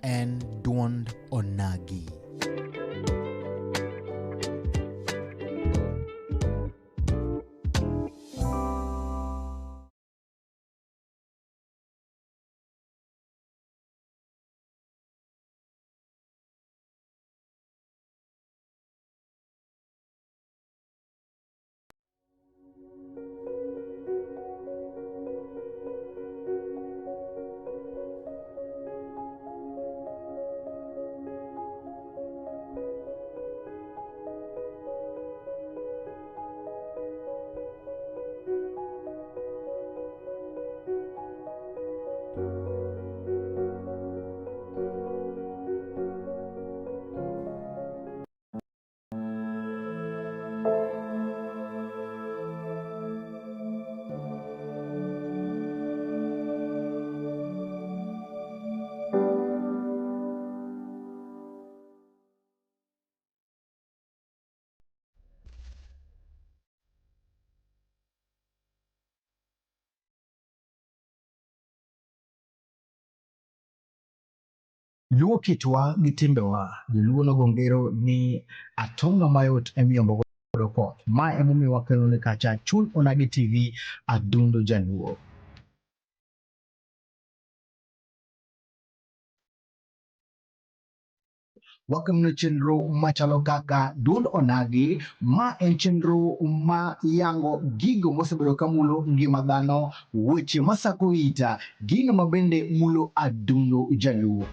en duond onagi. Luo kitwa gi timbewa, joluo nogongero ni atonga mayot emiyombo godo koth. Ma emomiyo wakelone kacha Chuny Onagi TV, adundo jaluo. Wakelone chenro machalo kaka duond onagi, ma en chenro ma yango gigo mosebedo kamulo ngima dhano, weche masako ita, gino mabende mulo adundo jaluo.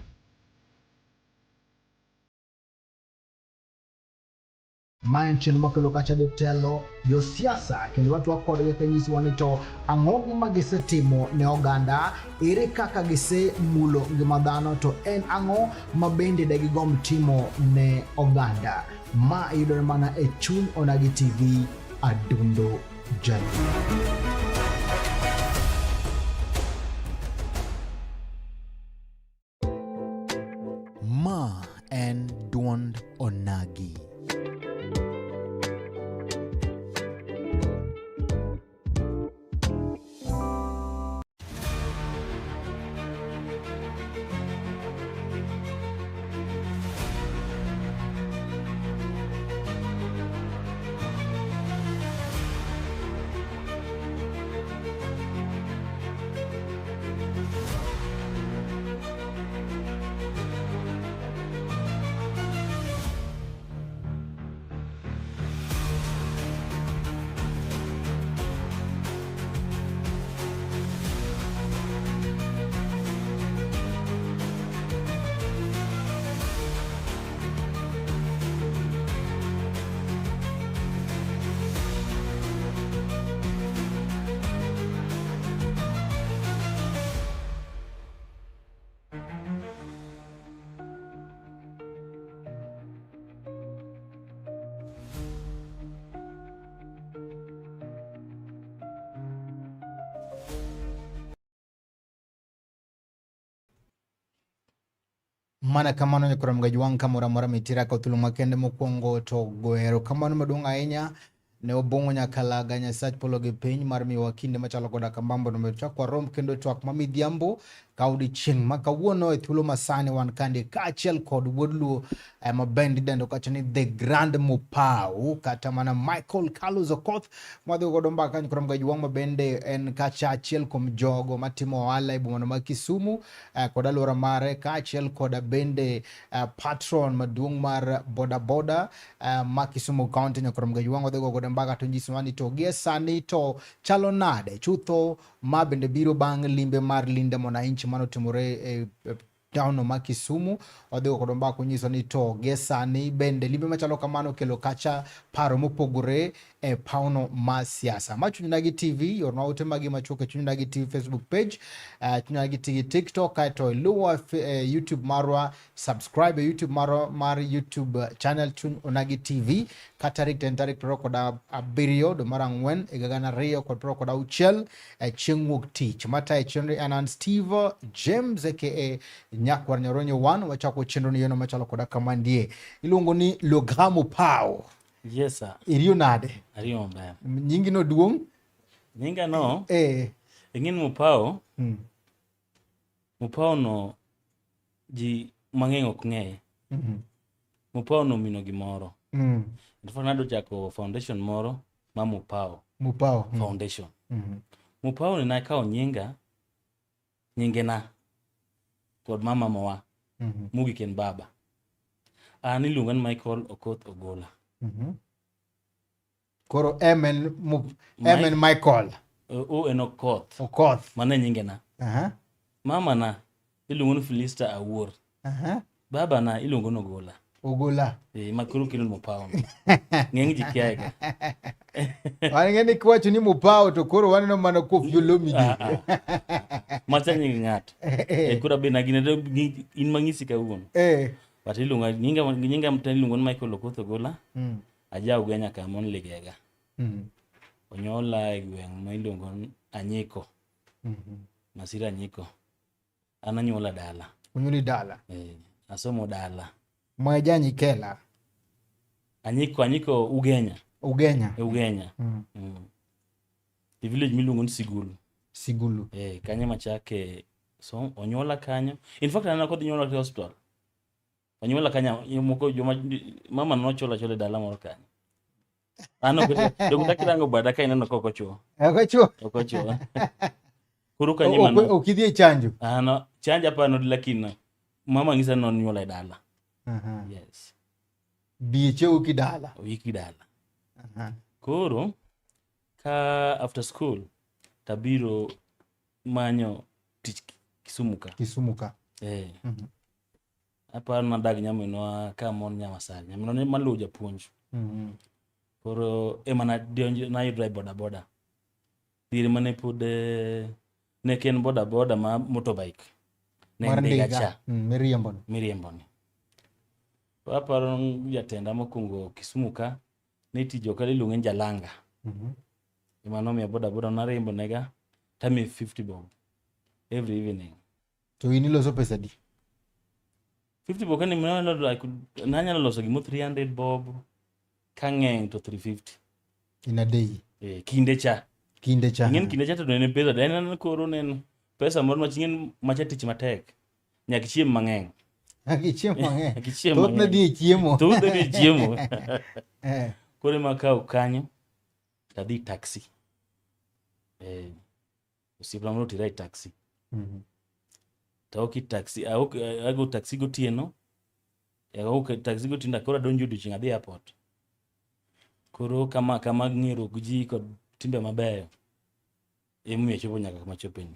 Ma en chenro makelo kacha jotelo, josiasa, kendo watwak kodgi kanyisowa ni to ang'o ma gisetimo ne oganda, ere kaka gisemulo ngima dhano, to en ang'o ma bende degigomb timo ne oganda. Ma yudore mana e Chuny Onagi TV, adundo jaluo. Ma en duond onagi. Mana kamano nyakora mga juang kamora mora mitira ka thulu makende mokwongo to goero kamano maduong' ahinya ne obongo nyakalaga Nyasach polo gi piny mar miwa kinde machalo koda kambambo no chakwa rom kendo twak mamidhiambo kaudi chieng' ma kawuono e thuolo masani wan kandi kaachiel kod wuod luo mabendi dendo kacha ni The Grand Mopao kata mana Michael Carlos Okoth mwadhi godo mbaka nyakora mga juang mabende en kacha achiel kom jogo matimo ohala e boma ma Kisumu kod alwora mare kaachiel kod bende patron maduong' mar boda boda ma Kisumu County nyakora mga juang wadhi godo mbaka to nyiswani to gie sani to chalo nade chutho ma bende biro bang' limbe mar Linda Mwananchi manotimore e town ma Kisumu wadhi godo mbaka nyiso ni to gie sani bende limbe machalo kamano kelo kacha paro mopogore e pauno ma siasa. Ma Chuny Onagi TV yorna ote magi machuke Chuny Onagi TV Facebook page, Chuny Onagi TV TikTok kaito luwa YouTube marwa, subscribe YouTube marwa mar YouTube channel Chuny Onagi TV katarik tarik prokoda abirio do mara ngwen igagana rio kod prokoda uchel chieng' wuok tich mata e chenro anan Steve James aka Nyakwar Nyaronyo 1 wachako chenro ni yono machalo koda kamandie iluongo ni Logha Mopao. Yes sir. Irio nade? Ario mbaya. Nyingi no duong? Nyinga no. Ingin Mopao. Mopao no ji mang'eny ok ng'eye. Mupao nomino gimoro. In fact nado chako foundation moro ma Mupao Foundation. Mupao ni nakawo nyingena kod mama mawa. Mogik en baba. An iluonga ni Michael Okoth Ogola. Koro emen Michael. En Okoth. Okoth. Mane nyingena. Mama na iluongo ni Filista Awuor. Baba na iluongo ni Ogola. Ogola. Makuru kilo Mupao. Ng'eng ji kiaga. Wangeni kwacho ni Mupao to koro waneno mana Koffi Olomide. Macha nying ng'ato. Kura be na gine in mang'isi kawuono. But iluonga nyinga mtani iluongo ni Michael Okoth Ogola. Aja ugenya kamon ligega. Onyola e gweng' ma iluongo ni Anyiko. Masira Anyiko. Ananyola dala. Onyoli dala. Asomo dala. Mwaja Nyikela. Anyiko Ugenya. Ugenya. The village miluongo ni Sigulu. Kanyo machake so onyola kanyo. In fact anana kodhi nyola hospital. Onyola kanyo moko mama nochola dala moro kanyo. Ano dokuta kirango bada ka ineno kokochuo. Okochuo. Kuru kanyo mano. Okidhi chanjo. Ano chanja pa no lakini mama ngisa non nyola dala. Yes. Biche ukidala. Koro ka after school tabiro manyo tich Kisumuka. Apa na dag nyamino ka mon nyamasal. Nyamino ne malu japuonj. Koro emana donjo na drive boda. Dire mane pod ne ken boda ma motorbike. Ne ndega Miriambon. Aparo jatenda mokungo Kisumuka ne tijo kale iluonge Jalanga. Emano mi boda na rembo nega tami 50 bob every evening. To iniloso pesa di? 50 bob kani nanyalo loso gimo 300 bob kang'eng to 350 in a day. Kinde cha. Ng'en kinde cha to ne pesa dena koro nen pesa moro machingen macha tich matek. Nyak chiem mang'eng. Thoth ne di chiemo. Kore makao kanyo tadhi taxi. Usipra mno tirai taxi. Taoki taxi. Ago taxi gotieno. Ago taxi gotieno kora donjo odiochieng' adhi airport. Koro kama ng'iro guji kod timbe mabeyo. Emu chopo nyaka kama chopeni.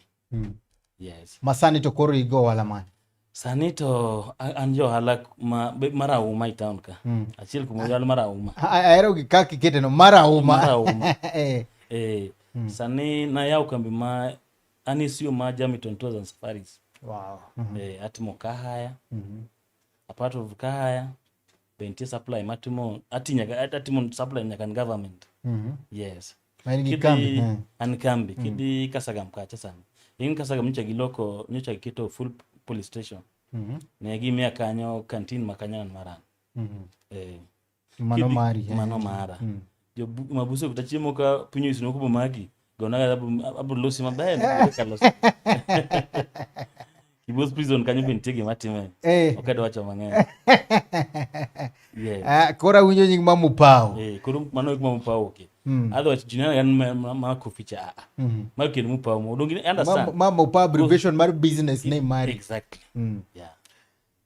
Yes. Masani to koro igo wala man. Sani to an jo halak marauma i town ka. Achiel kumo jal marauma. Aero gi kaki kete no marauma. Sani na yaw kambi ma anisio ma Jamiton Tours and Safaris. Wow. Atimo kahaya. A part of kahaya bentie supply matimo atimo supply nyaka government. Yes. Maini kambi. An kambi kidi Kasagam kacha sana. In Kasagam nyocha kito full police station. Ne gimia kanyo canteen makanyan maran. Mano mara. Jo mabuso kutachiemo ka pinyo isino kubo magi. Gona abu losi mabaye kalos. Kibos prison kanyo bintege matime. Okado wacho mang'eny. Yes. Kora winjo nying Mupao. Koro mano Mupao okay. Otherwise jinana gan ma koficha ma ken Mupao mo dongi understand. Mupao abbreviation mar business name mari. Exactly. Yeah.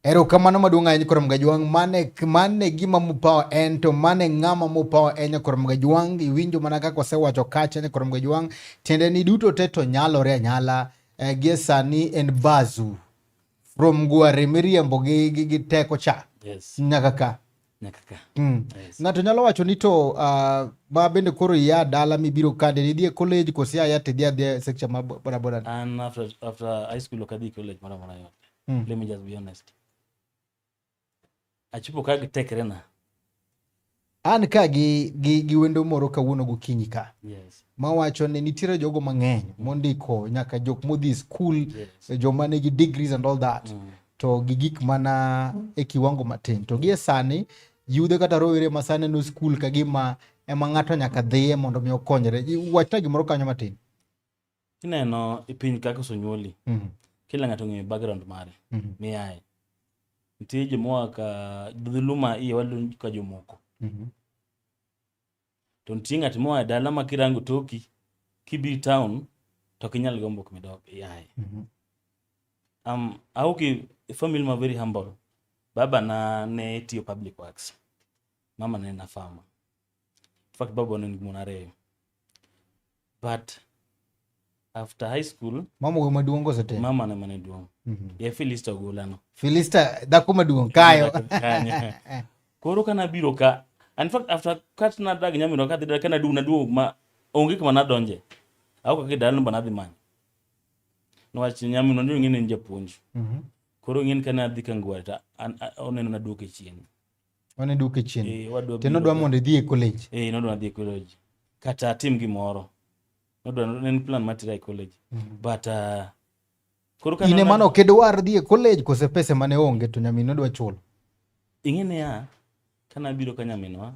Ero kamano maduong' ahinya Korom Gajwang' mane gima Mupao en to mane ng'ama Mupao en Korom Gajwang' iwinjo mana kaka osewacho kacha ne Korom Gajwang' tiende ni duto te to nyalore anyala gie sani en bazu from gware miriambo gi teko cha. Yes. Nyaka ka. Yes. Ng'ato nyalo wacho ni to ma bende koro ya dala mibiro kande ni dhie college kosia ya te dhia section ma boda. And after high school okadhi college mara yote. Let me just be honest. Achipo ka gitekre na. An ka gi wendo moro kawuono gokinyi ka. Yes. Ma wacho ni nitiere jogo mang'eny mondiko nyaka jok modhi school. Yes. Joma nigi degrees and all that. To gigik mana e kiwango matin. To gie sani yudhe kata rowere masane no school kagima ema ng'ato nyaka dhiye mondo mi okonyre. Wachna gimoro kanyo matin. Ineno ipiny kaka osonyuoli. Kila ng'ato ng'eyo background mare. Miaye. nitie jomoa ka dhuluma iye walu ka jomoko. To nitie ng'at moa dala ma kirango toki kibi town to kinyal gombo kumidok yae. Auki family ma very humble. Baba na ne tiyo public works. Mama ne na farmer. In fact, baba ne ngimonare. But after high school, mama go maduong go sete. Mama ne mane duong. Ye Philista golano. Philista dako maduong kayo. Koro kana biro ka. In fact, after kat na dag nyamiro ka dida kana duong ma onge kuma na donje. Au ka kidal no bana dimany. No wach nyamino ndio ngine nje puonj. Koro ngin kana dhi kangwata oneno na duoke chien. One duoke chien. Teno dwa mondo dhi e college. No dwa dhi e college. Kata tim gimoro. No dwa nen plan matira e college. But koro kana ine mano kedwar dhi e college kose pesa mane onge to nyamino dwa chulo. Ingene ya kana biro ka nyaminwa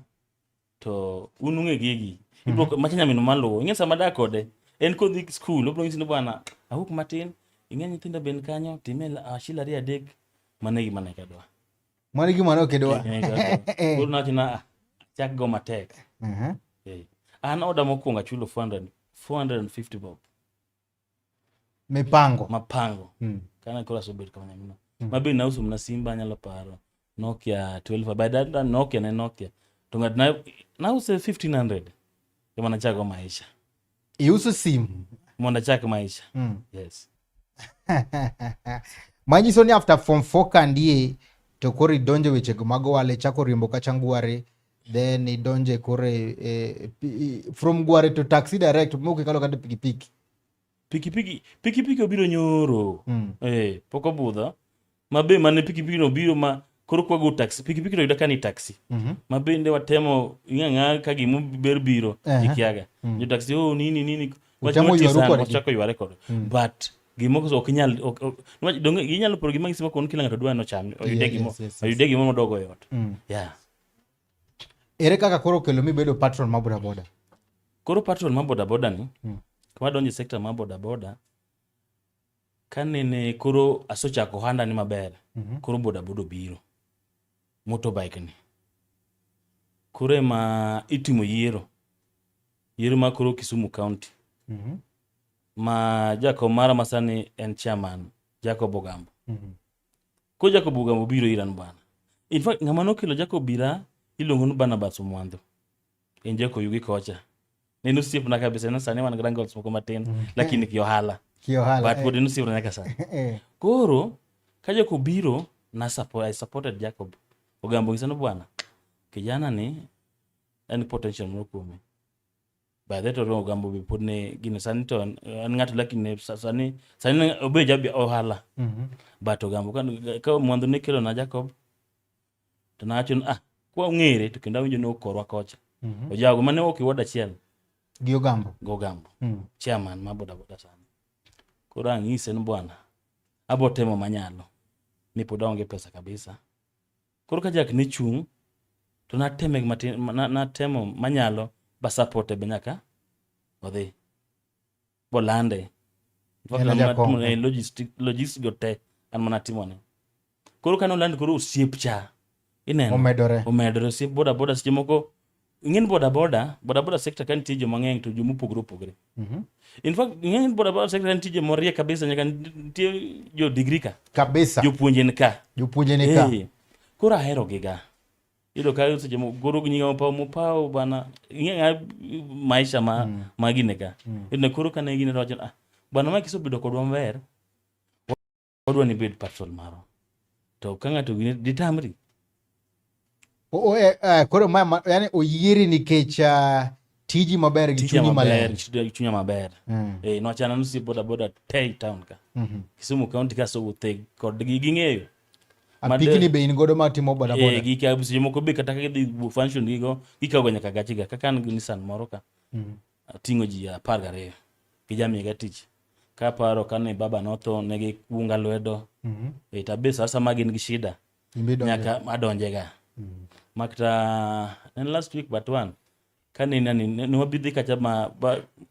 to ununge gigi. Ibro macha nyamino maluwo. Ingen sama da kode. En ko dhi school obro ngisi bwana awuk matin ing'eny nyithindo ben kanyo timel ashila ria dek manegi maneka dwa. Manegi mano kedwa. Koro nachina chak go matek. An oda mokwongo chulo 450 bob. Mapango. Kana kora sobet kama nyamino. Mabe na uso mna Simba nyalo paro. Nokia 12 by that Nokia ne Nokia. To ngad na uso 1500. Kama na chago maisha. Iuso simu monda chak maisha. Yes. Manyiso ni after form 4 kandie to koro idonje weche mago wale chako riembo ka changware, then idonje kore from gware to taxi direct moke kalo kata pikipiki obiro nyoro. Poko budha mabe mane pikipiki no biro ma koro kwa go taxi pikipiki no yudaka ni taxi. Mabe nde watemo ing'ang'a ka gimu ber biro ikiaga. Jo taxi nini wachako yware kod. But gimoko so okinyal donge ginyalo poro gima gisimo kon kila ng'ato dwa no cham oyude gimo modogo yot. Yeah. Ere kaka koro kelo mi bedo patron ma boda boda? Koro patron ma boda boda ni kwa donje sector ma boda boda kanene koro asochako handa ni maber. Koro boda boda biro motorbike ni kore ma itimo yiero ma koro Kisumu County. Ma Jacob mara masani en chairman Jacob Ogambo. Ko Jacob Ogambo biro iran bana. In fact ng'ama nokelo Jacob bira ilongo no Barnabas Omwando. En Jacob yugi kocha. Neno sip na kabisa na sani wan grand goals moko matin lakini kiyohala. But pod no sip na kasa. Koro ka Jacob biro na I supported Jacob Ogambo ngisano bwana. Kijana ni any potential no kume. By that Ogambo be put ne gine sani to an ng'ato lakini sani obeja ohala. But Ogambo ka Mwando ne kelo na Jacob to na achun kwa ng'ere to kenda winjo no korwa kocha. Ojago mane okiwoda chiel gi Ogambo. Chairman ma boda boda sani. Koro ang'ise ni bwana abotemo manyalo. Ni pod aonge pesa kabisa. Koro ka jak ni chung to natemo manyalo ba support be nyaka odhi bolande logistic gote an mana timone. Koro kano land koro osiep cha ineno omedore osiep boda boda seche moko ing'en boda boda sector kan tijo mang'eny to jomopogore. In fact ing'en boda boda sector kan tijo morie kabisa nyaka tie jo degree ka kabisa jopuonje ni ka. Koro ahero giga ido kayo seche mo goro ginyo mopao bana ing'e maisha magine ka. Ido koro kana gine rocho bana ma kisobedo kodwa maber odwa ni bed patrol maro to ka ng'ato gine ditamri. Koro yani oyieri nikech tiji maber gi chunyi maler. Chunya maber. No achana nusi boda boda tei town ka. Kisumu County ka so wuothe kod ging'eyo. Apikini be in godo matimo boda boda. Gika busi moko be kata kidhi function gigo gikago nyaka gachiga kaka an gi Nissan moro ka. Tingo ji 12 kijami ga tich. Ka paro kane baba notho negi kunga lwedo. Tabe sasa magin gi shida. Nyaka adonje ga. Makta and last week but one kane nani wabidhi kacha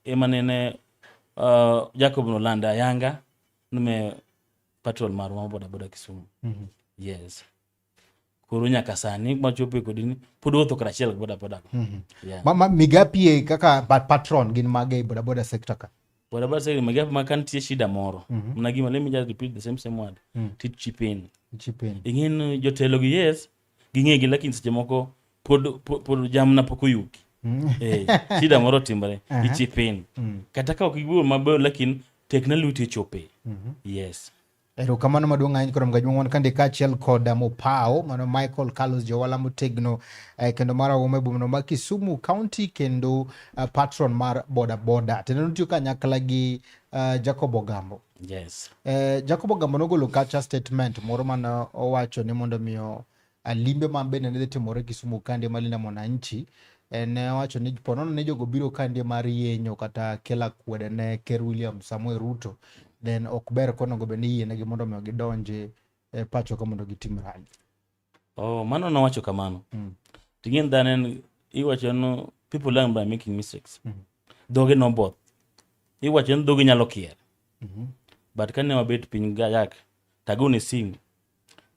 emanene Jacob Nolanda Yanga nume patrol maru boda boda Kisumu. Yes. koro nyaka sani machope kodini pod wuotho karachiel boda boda. Yeah. Migapi kaka patron gin mage e boda sector ka? Boda sector migapi ma kantie shida moro. Mna gima let me just repeat the same word. Tit chipin. Ingin jotelo gi yes ging'egi lakini seche moko pod jamna pok oyuki. Shida moro timbre ichipin. Kata ka ok giwuoyo maber lakini technology chope. Yes. Erokamano maduong' ahinya kuom gajwang' kande kaachiel kod Mopao mano Michael Carlos Jowala motegno kendo marahuma e boma ma Kisumu County kendo patron mar boda. Tendo nitiyo kanyakla gi Jacob Ogambo. Yes. Jacob Ogambo nogolo kacha statement moro mana owacho ni mondo miyo limbe mabende ne timore Kisumu kande malinda mwananchi. Ne wacho ni ponono ne jogo biro kande mar yenyo kata kela kwede ne Ker William Samuel Ruto, then ok ber konogo bende yienegi mondo miyo gidonje pacho ka mondo gitim rally. Mano nowacho kamano. Ting'en dhano iwacho no people learn by making mistakes. Dhoge no both. Iwacho no dhoge nyalo kier. But kane wabet piny gayak tagone simu.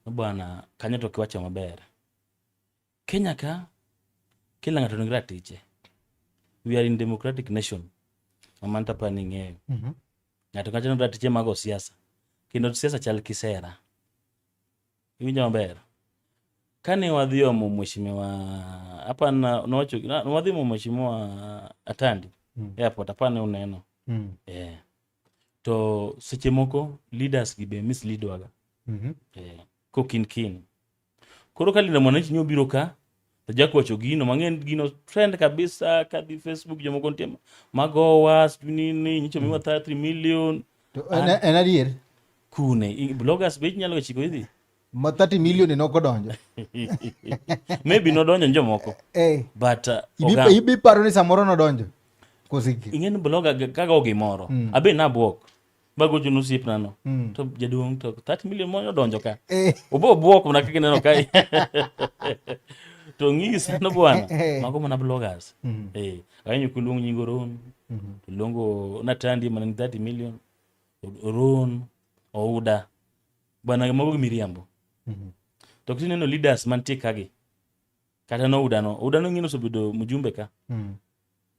Bwana kanyo to kiwacho maber. Kenya ka kila ng'ato nigi ratiche. We are in democratic nation. Amanta pani ng'eyo. Ng'ato ka nigi ratiche mag siasa. Kendo siasa chal kisera. Iwinjo maber. Kane wadhi omo mheshimiwa hapa nowacho wadhi omo mheshimiwa Atandi airport hapa ne uneno. To seche moko leaders gi be mislead waga. Kokin. Koro kalinda mwananchi nyobiro ka to jakwacho gino mang'en gino trend kabisa kadhi Facebook jomoko nitie magowa nini nyicho miwa 33 million. To en adier Kune bloggers be nyalo chiko hivi ma 30 million ne okodonjo. Maybe nodonjo jomoko. But ibi paro ni samoro nodonjo kosiki. Ingen blogger kaga gimoro. Abe na bwok. Bago junu sip nano. To jaduong to 30 million mo donjo ka. Obo bwok na kike neno kai. To ng'isi no bwana. Mago mana bloggers. Ayenyo kulung nyingoron. Longo natandi mana 30 million. Ron ouda. Bwana mago miriambo. To kineno leaders mantie kage. Kata no udano. Udano ngino sobedo mjumbe ka.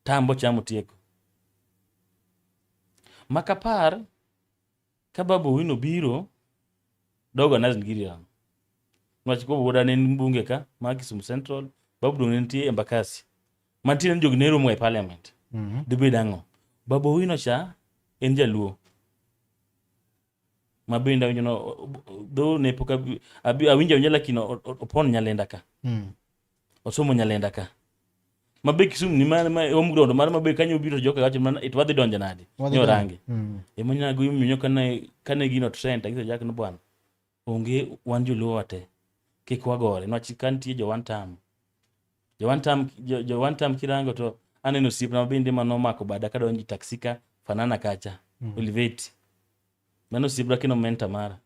Tambo chamo tieko. Makapar kababu wino biro dogo nazi ngiriya. Nwachiko boda ne mbunge ka ma Kisumu Central babu do ntie Embakasi. Mantie njog nero mo e parliament. Debe dango. Babu wino cha en jaluo. Mabenda winyo do ne poka awinja nyala kino opon nyalenda ka. Osomo nyalenda ka. Mabe Kisumu ni mana omgrondo mara mabe kanyo biro joka gacho mana itwadhi donja nadi nyo rangi emanya go minyo kane gino trend agisa jak no bwana onge wanjo luote kikwagore no chikantie jo one time kirango to aneno sip na bende mano mako bada ka donji taksika fanana kacha Oliveti mano sibra kino menta mara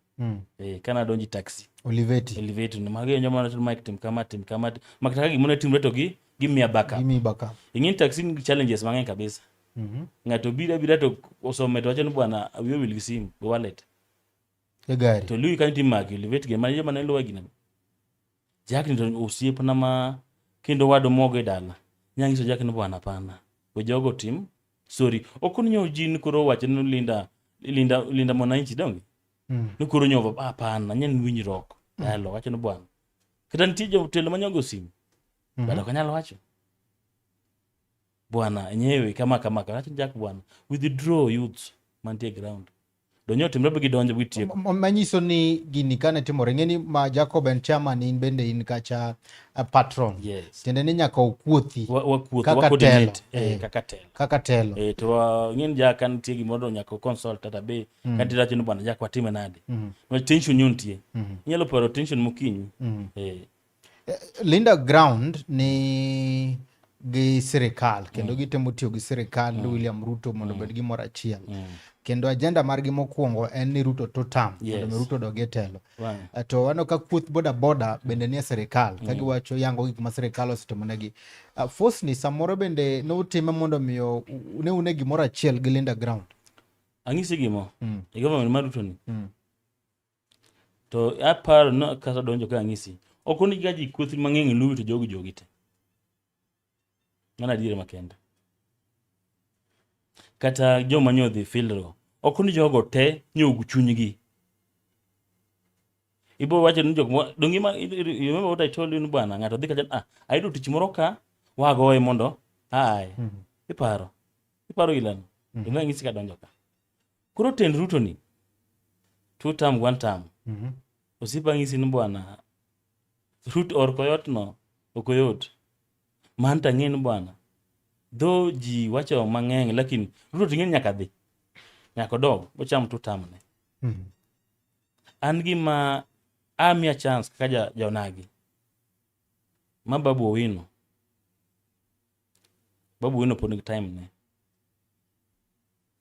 kana donji taxi Oliveti no mage nyo mana to mic tim kamati makataka gimone timre to gi give me backup. Ingin taxi challenges mang'eny kabisa. Ng'ato bira to osome to wacho ni bwana awiyo wil gi simu go wallet. Gari. To lui kan tim magi livet ge manje mana luwa gina. Jak ni to osiep na ma kendo wado mogo e dala. Nyangi so jak ni bwana pana. We jogo tim sorry. Okunyo jin koro wacho ni linda mwananchi dongi. Nukuro nyovo pana nyen winjrok. Dalo wacho ni bwana. Kata ntijo telo manyogo simu. Bado kanyalo wacho bwana enyewe kama wacho jak bwana withdraw youth mantie ground donyo timbe gi donjo witie manyiso ni gini kane timore ngeni ma Jacob en chairman in bende in kacha patron. Yes. Tende ni nyaka okuothi kaka telo to ngin jaka nitie gimoro nyaka consult ata be kati racho ni bwana jak watime nade no tension nyuntie nyalo paro tension mokinyi Linda ground ni gi sirikal kendo gitemo tiyo gi sirikal William Ruto mondo bed gi moro achiel kendo agenda margi mokwongo en ni Ruto to tam mondo Ruto doge telo. To wano ka kuoth boda bende ni sirikal ka giwacho yango gik ma sirikal osetimonegi. Force ni samoro bende no time mondo miyo ne une gimoro achiel gi Linda ground. Ang'isi gimo e government mar Ruto ni to aparo no kasa donjo ka ang'isi okoni gaji kuothi mang'eng luwi to jogi te. Ng'ana diere makende. Kata joma nyodhi filro. Okoni jogo te nyogu chunygi. Ibo wacho ni jok dongi ma you remember what I told you bwana ng'ato dhi kacha ayudo tich moro ka wagoye mondo ai iparo ilano ina ng'isi ka donjo ka koro tend Ruto ni 2 term 1 term osipa ng'isi ni bwana Ruto or koyot no okoyot man ta ng'en bwana do ji wacho mang'eng lakini Ruto ting'en nyaka dhi nyaka dog bocham 2 term ne an gima amia chance kaka jaonagi ma Babu Owino pod time ne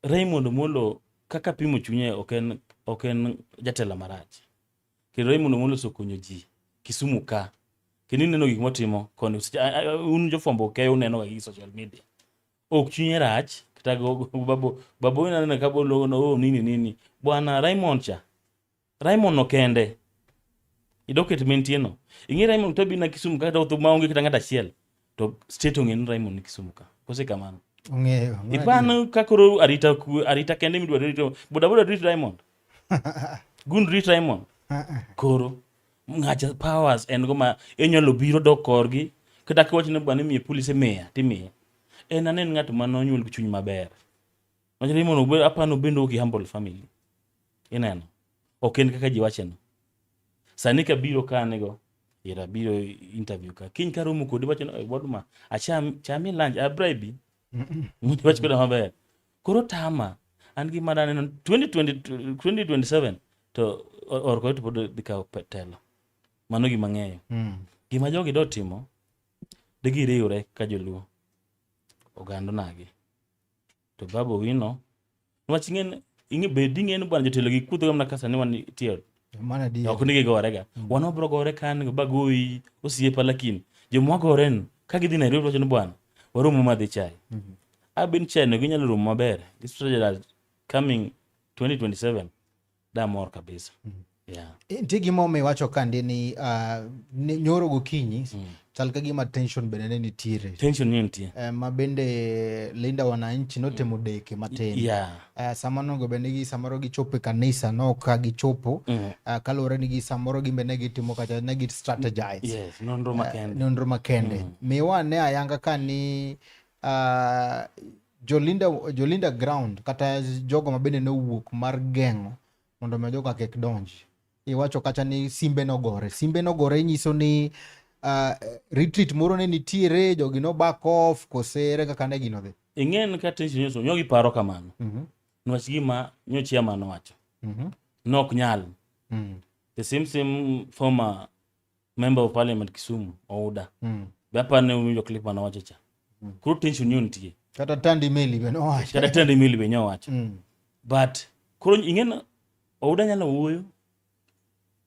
Raymond Omolo kaka pimo chunye oken jatela marach kendo Raymond Omolo sokonyo ji Kisumu ka kendo neno gik motimo koni un jofombo ke uneno ga social media ok chunye rach kata Babu Owino neno ka bolo no nini bwana Raymond no kende idoket mentieno ing'e Raymond to bina Kisumu kata to maonge kata ng'ata achiel to state ong'en Raymond ni Kisumu ka kose kamano ong'eyo ibano kakoro arita kende midwa rito boda rit Raymond gun rit Raymond koro ng'acha powers en go ma enyalo biro dok korgi kata kwach ne bwana mi police meya timiye en anen ng'at ma nonyuol gi chuny maber ma Raymond obe apano bendo ki humble family ineno oken kaka ji wacheno sani ka biro kanego ira biro interview ka kiny ka romo kodi wacho waduma chami lunch bribe mudi wacho koda maber koro tama an gi madane 2027 to orko to pod dikaw telo mano gima ng'eyo gima jogi do timo de giriwre ka joluo ogando nagi to Babu Owino wach ing'e bedi ng'en bwana jotelo gi kudho gamna kasa ni wan tiyo mana di ok nigi gore ga wano bro gore kan bagoyi osiepa lakini jomwa goren ka gidhi Nairobi wacho ni bwana waromo madhi chai abin chai no ginyalo romo maber this strategy coming 2027 da mor kabisa yeah nitie gima omiyo wacho kande ni nyoro gokinyi chal ka gima tension bende ne nitiere tension nitie ma bende Linda Wananchi notemo deke matin yeah samano go bende gi samoro gichopo e kanisa no ka gichopo kaluwore ni gi samoro gimbe ne gitimo kacha ne git strategize yes nonro makende miwa ne ayanga ka ni Jolinda ground kata jogo ma bende nowuok mar geng'o mondo me joka kek donji iwacho kacha ni simbe nogore nyiso ni retreat moro ne nitiere jogi no back off kosere kaka ne gino dhi ing'en ka tension nyoso nyogi paro kamano nwach gima nyochia mano wacho nok nyal the same former member of parliament Kisumu Ouda bapa ne winjo clip mano wacho cha kuro tension nitie kata Tandi Mili be nyo wacho but kuro ing'en Ouda nyalo wuoyo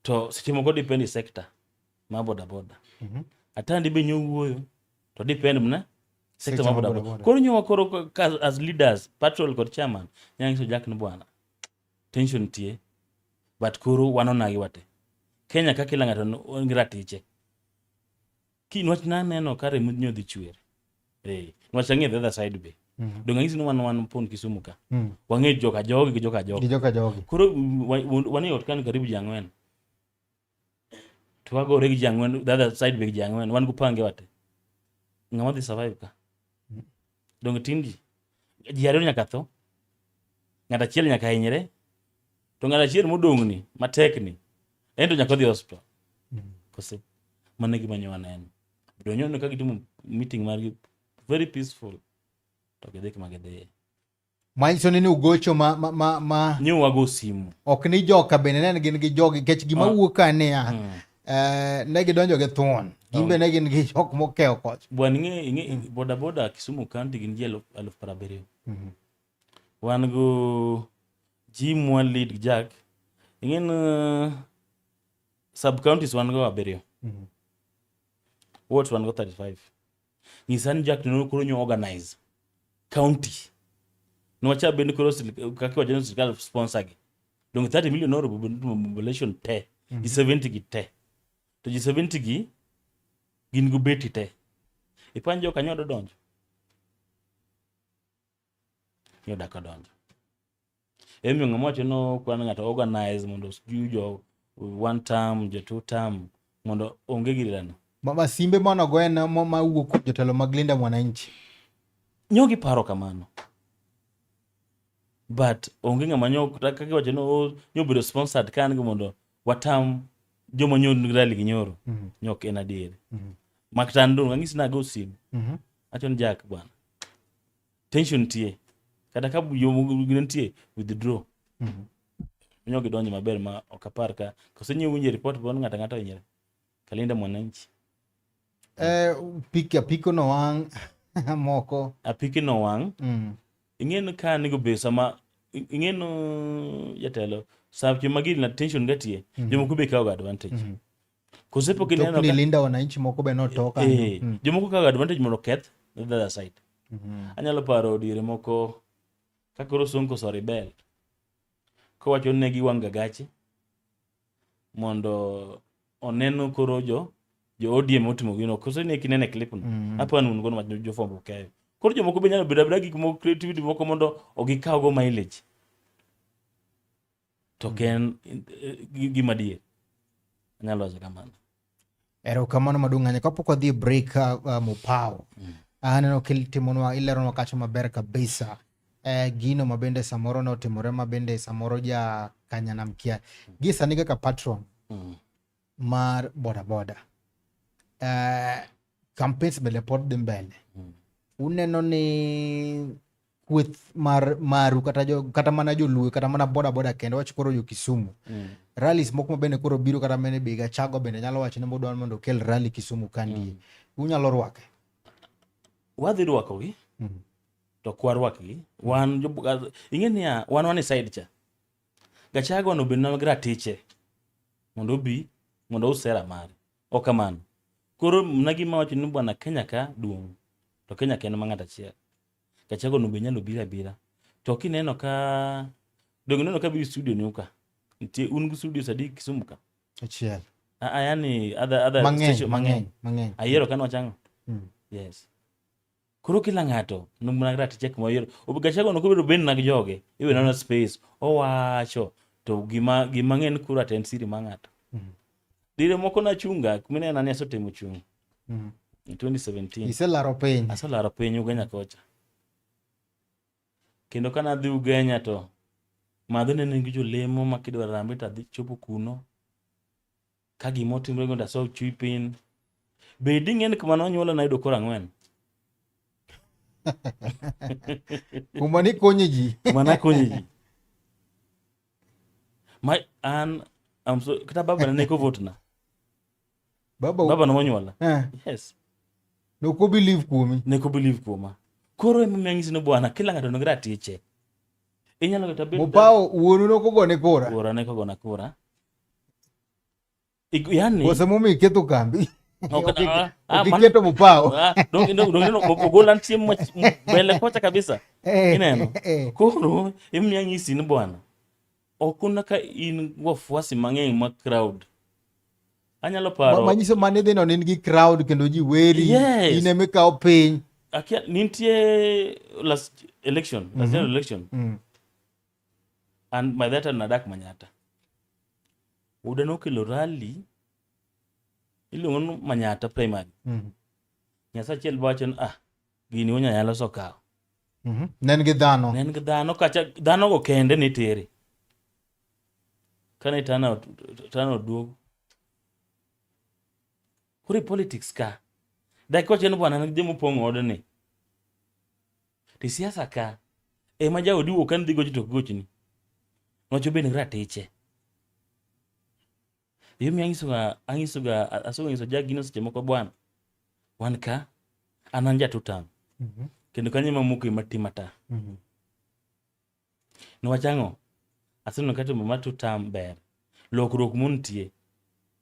to seche moko depend sector ma boda atandi be nyo wuoyo to depend mna sector ma boda koro nyo koro as leaders patrol kod chairman nyangiso Jack ni bwana tension tie but koro wanonagi wate Kenya ka kila ng'ato ngira tiche kinwach neno kare mudnyo dhi chwer nwach ang'e the other side be donga ngisi no wan pon Kisumu ka wang'e joka jogi koro wani ot kan karibu jangwen twagore gi jangwen the other side be gi jangwen wan gupange wate ng'ama dhi survive ka donga tindi ji ariyo nyaka tho ng'ata chiel nyaka hinyre to ng'ata chiel modong'ni matekni endo nyaka dhi hospital kose mane gima nyowaneno donyo ka gitimo meeting margi very peaceful to gidhi kama gidhi manyiso ni ugocho ma nyo wago simu ok ni joka bende ne gin gi jogi kech gima wuok ane ne gidonjo gi thuon gimbe ne gin gi jok mokeo koch bwan ing'e boda Kisumu County gin ji 70,000 wan go ji mwa lead Jack ing'en sub counties wan go 7 wards wan go 35 nisan Jack no koro nyo organize county no wacha bende koro kaka wajen serikal sponsor gi dong 30 million euro population te di 70 gi te to ji 70 gi gin gubeti te. Ipanjo ka nyodo donjo. Nyoda ka donjo. Emi ng'amocho no kwan ng'ato organize mondo jo 1 term, jo 2 term mondo onge girirano. Mama simbe mono gwena ma wuok kuom jotelo mag Linda Mwananchi. Nyogi paro kamano. But onge ng'ama kaka wacho no nyobedo sponsored kan gi mondo watam joma nyon rally gi nyoro. Nyok en adier. Maktan dun ng'isi na go sim. Achon Jack bwana. Tension tie. Kada ka yo gintie withdraw. Nyogi donjo maber ma okapar ka kosenyo winje report bon ng'ata yinyere. Kalinda Mwananchi. Apiko no wang moko. Apiki no wang. Ing'eno ka nigo be sama ing'eno jatelo sache magil na tension gatie jomoko be kawo advantage. Kosepo kineno ka Linda Wananchi moko be no toka. Jomoko kawo advantage mondo keth the other side. Anyalo paro dire moko kakoro Sonko so rebel. Kowacho ne gi wanga gachi mondo oneno koro jo ODM otimo gino kosene kinene clip no. Apo nun gono majo jo fombo kae. Koro jomoko be nyalo bedo gik moko creativity moko mondo ogikaw go mileage. To ken gima die. Anyalo wacho kamano. Ero kamano madung'anya kapok wadhi break Mopao. Aneno kiltimonwa ileronwa kacho maber kabisa. Gino mabende samoro no timore mabende samoro ja kanyanamkia. Gisa ni kaka patron mar boda. Campaigns bele pod dhi mbele. Uneno ni kweth maru kata mana joluo kata mana boda kendo wach koro yo Kisumu. Rallies moko mabende koro biro kata mene biga chago bende nyalo wacho ni modwan mondo kel rally Kisumu kandie. Unyalo rwake. Wadhi rwako gi. To kwarwakgi. Wan ing'eni ya wan side cha. Gachago no bende gratiche. Mondo usera mare. Okamano. Koro mnagi mawacho ni bwana Kenya ka duong'. To Kenya ken mang'ata achiel. Gachago no be nyalo bira. To kineno ka dongo neno ka bi studio ni uka. Nitie un studio sadi Kisumu ka. Achiel. Yani other station mang'eny. Ayiero kan wachango. Yes. Koro kila ng'ato numna gratiche kuma yiero. Gachago no kobedo ben nag joge. Iwe nono space. Owacho to gima ng'en kura ten siri mang'ato. Dire moko na chunga kumine nani asotemo chung. 2017. Iselaro piny. Aselaro piny Ugenya kocha. Kendo kana dhi Ugenya to madho ne nigi jolemo makidwa rambe ta dhi chopo kuno. Ka gimo timre gonda so chui pin. Be ding'en kuma nonyuola na yudo kora 4. Kuma ni konyo ji. Mana konyo ji. Kata baba na neko vote na. Baba na monyuola. Yes. Neko believe kuoma. Koro emang'isi no bwana kila ng'ato nogira tiche. Inyalo kata bedo Mopao wuonu nokogone kora. Kora ne kogona kora. Yani Osemomi ketho kambi. Okiketo Mopao. Ogola ntie mbele kocha kabisa. Ineno. Koro emang'isi no bwana. Okuna ka in wafuasi mang'eny ma crowd. Anyalo paro. Manyiso mane dhino nigi crowd kendo ji weri. Yes. Ine mekao piny. Akia nintie last general election. And by that time nadak Manyata. Uda nokelo rally. Iluongo Manyata primary. Nyasa chiel bawachon gini wonya nyalo sokao. Nen gi dhano. Kacha dhano go kende ni tere. Kane tano duogo. Kuri politics ka. Dakika cheno bwana ngi mopong'o odni. Ti siasa ka. Ema jaodi wuok kan dhi gocho to gochni. Nocho bende gratiche. Yumi angiso jagino seche moko bwana. Wan ka ananja tutam. Kendo kanye mamuko matimata. No wachango. Asino kati mama tutam ber. Lokruok muntie.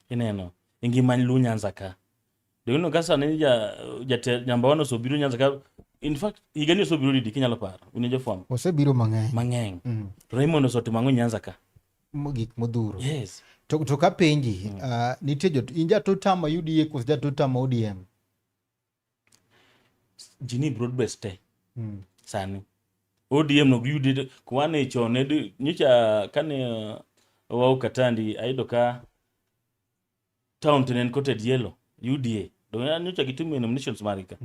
Ineno. Ngima lu Nyanza ka. Dino gasa ne nyamba wano so biro Nyanza ka. In fact, higani so biro di kinyalo paro. Unejo form. Ose biro mang'eny. Raymond so timango Nyanza ka. Gik modhuro. Yes. To ka penji, nitie inja to tama UDA kos ja to tama ODM. Jini broad based te. Sani. ODM no UDA kwane chone nyocha kane wau katandi aido ka town tenen coated yellow UDA. Do nyocha kitumi nominations marika.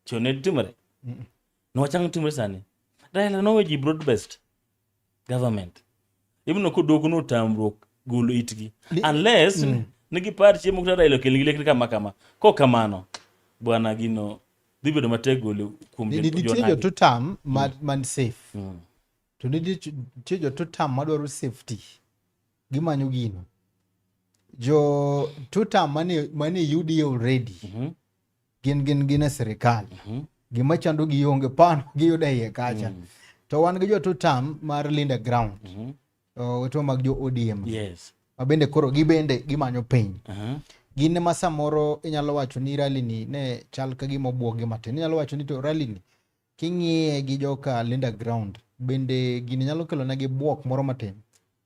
Chone timare. No chang timare sani. Raila no we broad based government. Even no kudoku no tambrok gulu itgi. Unless nigi part chemo kutara Raila kelingile kama. Ko kamano. Bwana gino dibedo mategolo kum jo to tam man safe. To nitie jo to tam madwaro safety. Gimanyo gino. Jo to tam mane UDA already. Gin serikal. Gima chando gionge pano giyuda iye kacha. To wan gi jo to tam mar Linda Ground. To mag jo ODM. Yes. Mabende koro gibende gimanyo piny. Gine ma samoro inyalo wacho ni rally ni ne chal ka gima obuoge matin. Inyalo wacho ni to rally ni king'iye gi joka Linda Ground bende gini nyalo kelo negi buok moro matin.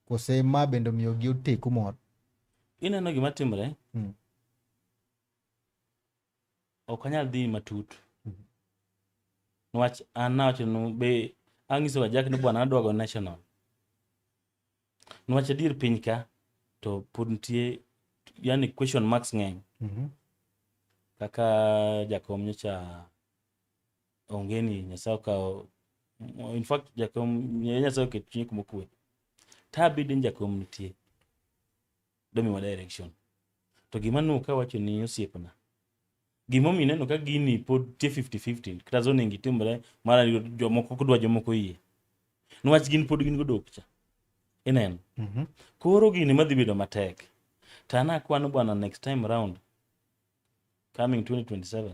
Kose ma bende miyo gi oteku moro. Ineno gima timre. Okanyal dhi matut. Nwach anawacho no be angiso ga jak ni bwana adwago national. Nwach dir piny ka to pod nitie yani question marks ng'eny. Kaka jakom nyocha ongeni nyasao ka in fact jakom nyasao ke chinye kumokwe. Ta bidin jakom nitie. Domi ma direction. To gima nuka wacho ni osiepna. Gimo mineno ka gini pod tie 50-50. Kata zone ngi timbre mara jomoko kudwa jomoko yie. Nwach gin pod gin godok cha. Inen. Koro gini madhi bedo matek. Tana kwano bwana next time round coming 2027.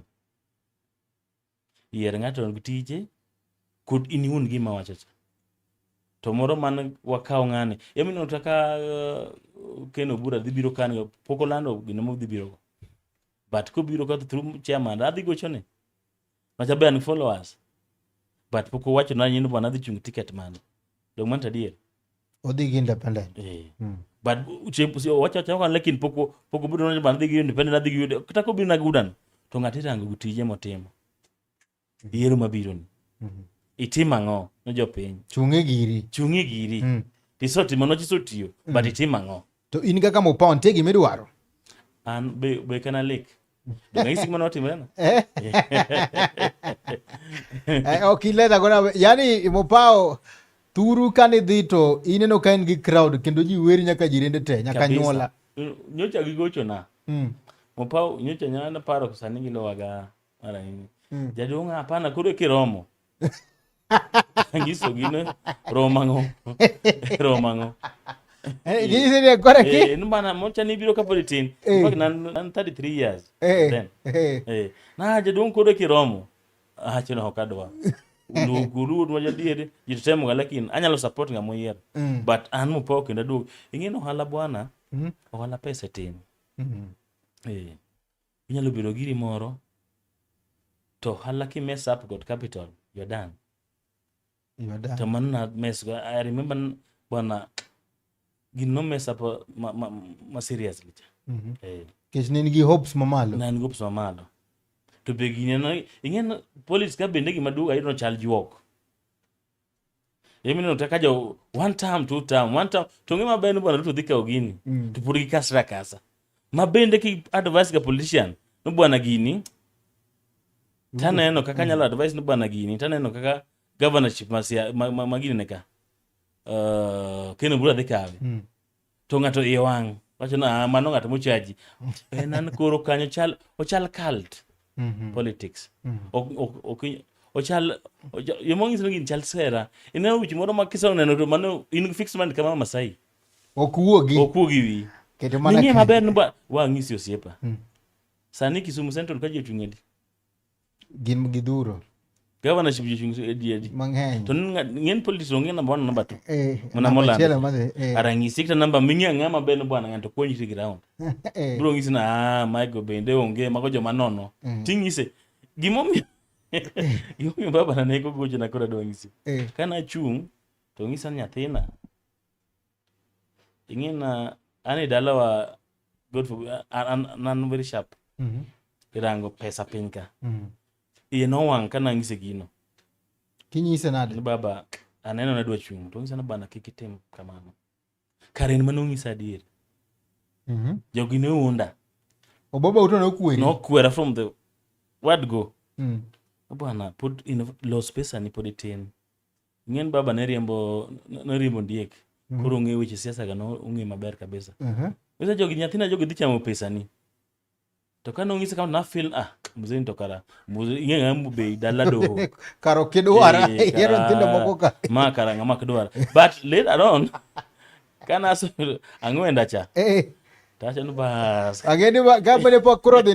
Yier ng'ato ngitije kud iniun gima wachacha. To moro man wakao ng'ane. Yemino utaka keno bura dhibiro kani pokolando gino mo dhibiro. But ko biro ka through chairman adhi gochone. Machabe an followers. But poko wacho na nyino bwana dhi chung ticket man. Dong man tadier. Odhi gi independent. But wacha kan lekin poko biro na bwana dhi gi independent adhi gi kata ko biro na gudan. To ng'atira ngo gutije motimo. Yiero mabiro ni. Itima ngo no jopiny. Chungi giri. Tisoti mano chisotiyo. But itima ngo. To in kaka mopao ntie gimidwaro. An be kana lek. Ng'isi mano timre na. Okileta gona yani mopao turu kani dhi to ineno ka en gi crowd kendo ji weri nyaka jirende te nyaka nyola. Nyocha gigocho na. Mopao nyocha nyana paro sani gilowaga mara ini. Jadonga hapana kuro kiromo. Ngiso gino romango. Gisi ne kora ki? Nubana mocha ni biro kapolitin. Mbaki nan 33 years. Then. Na jadonga kuro kiromo. Chino hokadwa. Guru nwajadiere jitemo galakini anyalo support ngamoyer. But an mopao kenda du. Ingino hala bwana. Ohala pesa tin. Inyalo biro giri moro. To hala ki mess up got capital. You're done. To manna mess. I remember bwana gino mess up ma seriously. Kech nigi hopes mamalo. Nani hopes mamalo. To begin no ingen police ka bende gima duga ino chal juok. Yemino takaja one time two time to ngima bende bwana to dhika ogini. To purigi kasra kasa. Mabende ki advice ka politician no bwana gini. Tana eno kaka nyalo advice no bwana gini. Tana eno kaka governorship magini neka. Keno bura dhika ave. To ngato iwang. Wacho na mano ngato mochaji. Nan koro kanyo ochal cult. Politics. Ochal yomongi sino chal sera. Ina uchi moro makisa uneno to mano in fix man kama Masai. Okuogi wi. Keto mana. Ninge maber nba wangisi osiepa. Sani Kisumu Central ka jochungedi. Gin gidhuro. Governorship jochung edi. Mang'eny. To ng'en politics onge number 1 number 2. Mana mola. Arangisi kita number mingi ng'ama ben bwana ng'anto konyi ti ground. Bro ngisi na Michael bende onge mago joma nono. Tingise gimomi yomi baba na neko gocho na kora dongisi. Kana chung to ngisa nyathina. Ingina Ani dalawa good for nan very sharp. Irango pesa pinka. Iye no wang kana ngise gino. Kinyise nade? Ni baba aneno na dwa chung. To ngisa na bana kikitem kamano. Karen manungisa dir. Jogi ne unda. Baba utona kuweri. No kwera from the word go. Bana put in low space ani put it in. Ngien baba neriembo ndiek. Koro ng'e weche siasa ga no ung'e maber kabisa. Wesa jogi nyathina jogi dhi chamo pesa ni. To kano ng'ise kama na feel muzeni to kara. Ing'e ng'amu be dala doho. Karo kidwara. Yero nthindo moko ka. Ma kara ng'ama kidwara. But later on, kana aso ang'wenda cha. Tacha no bas. Ageni kama ne po kuro ni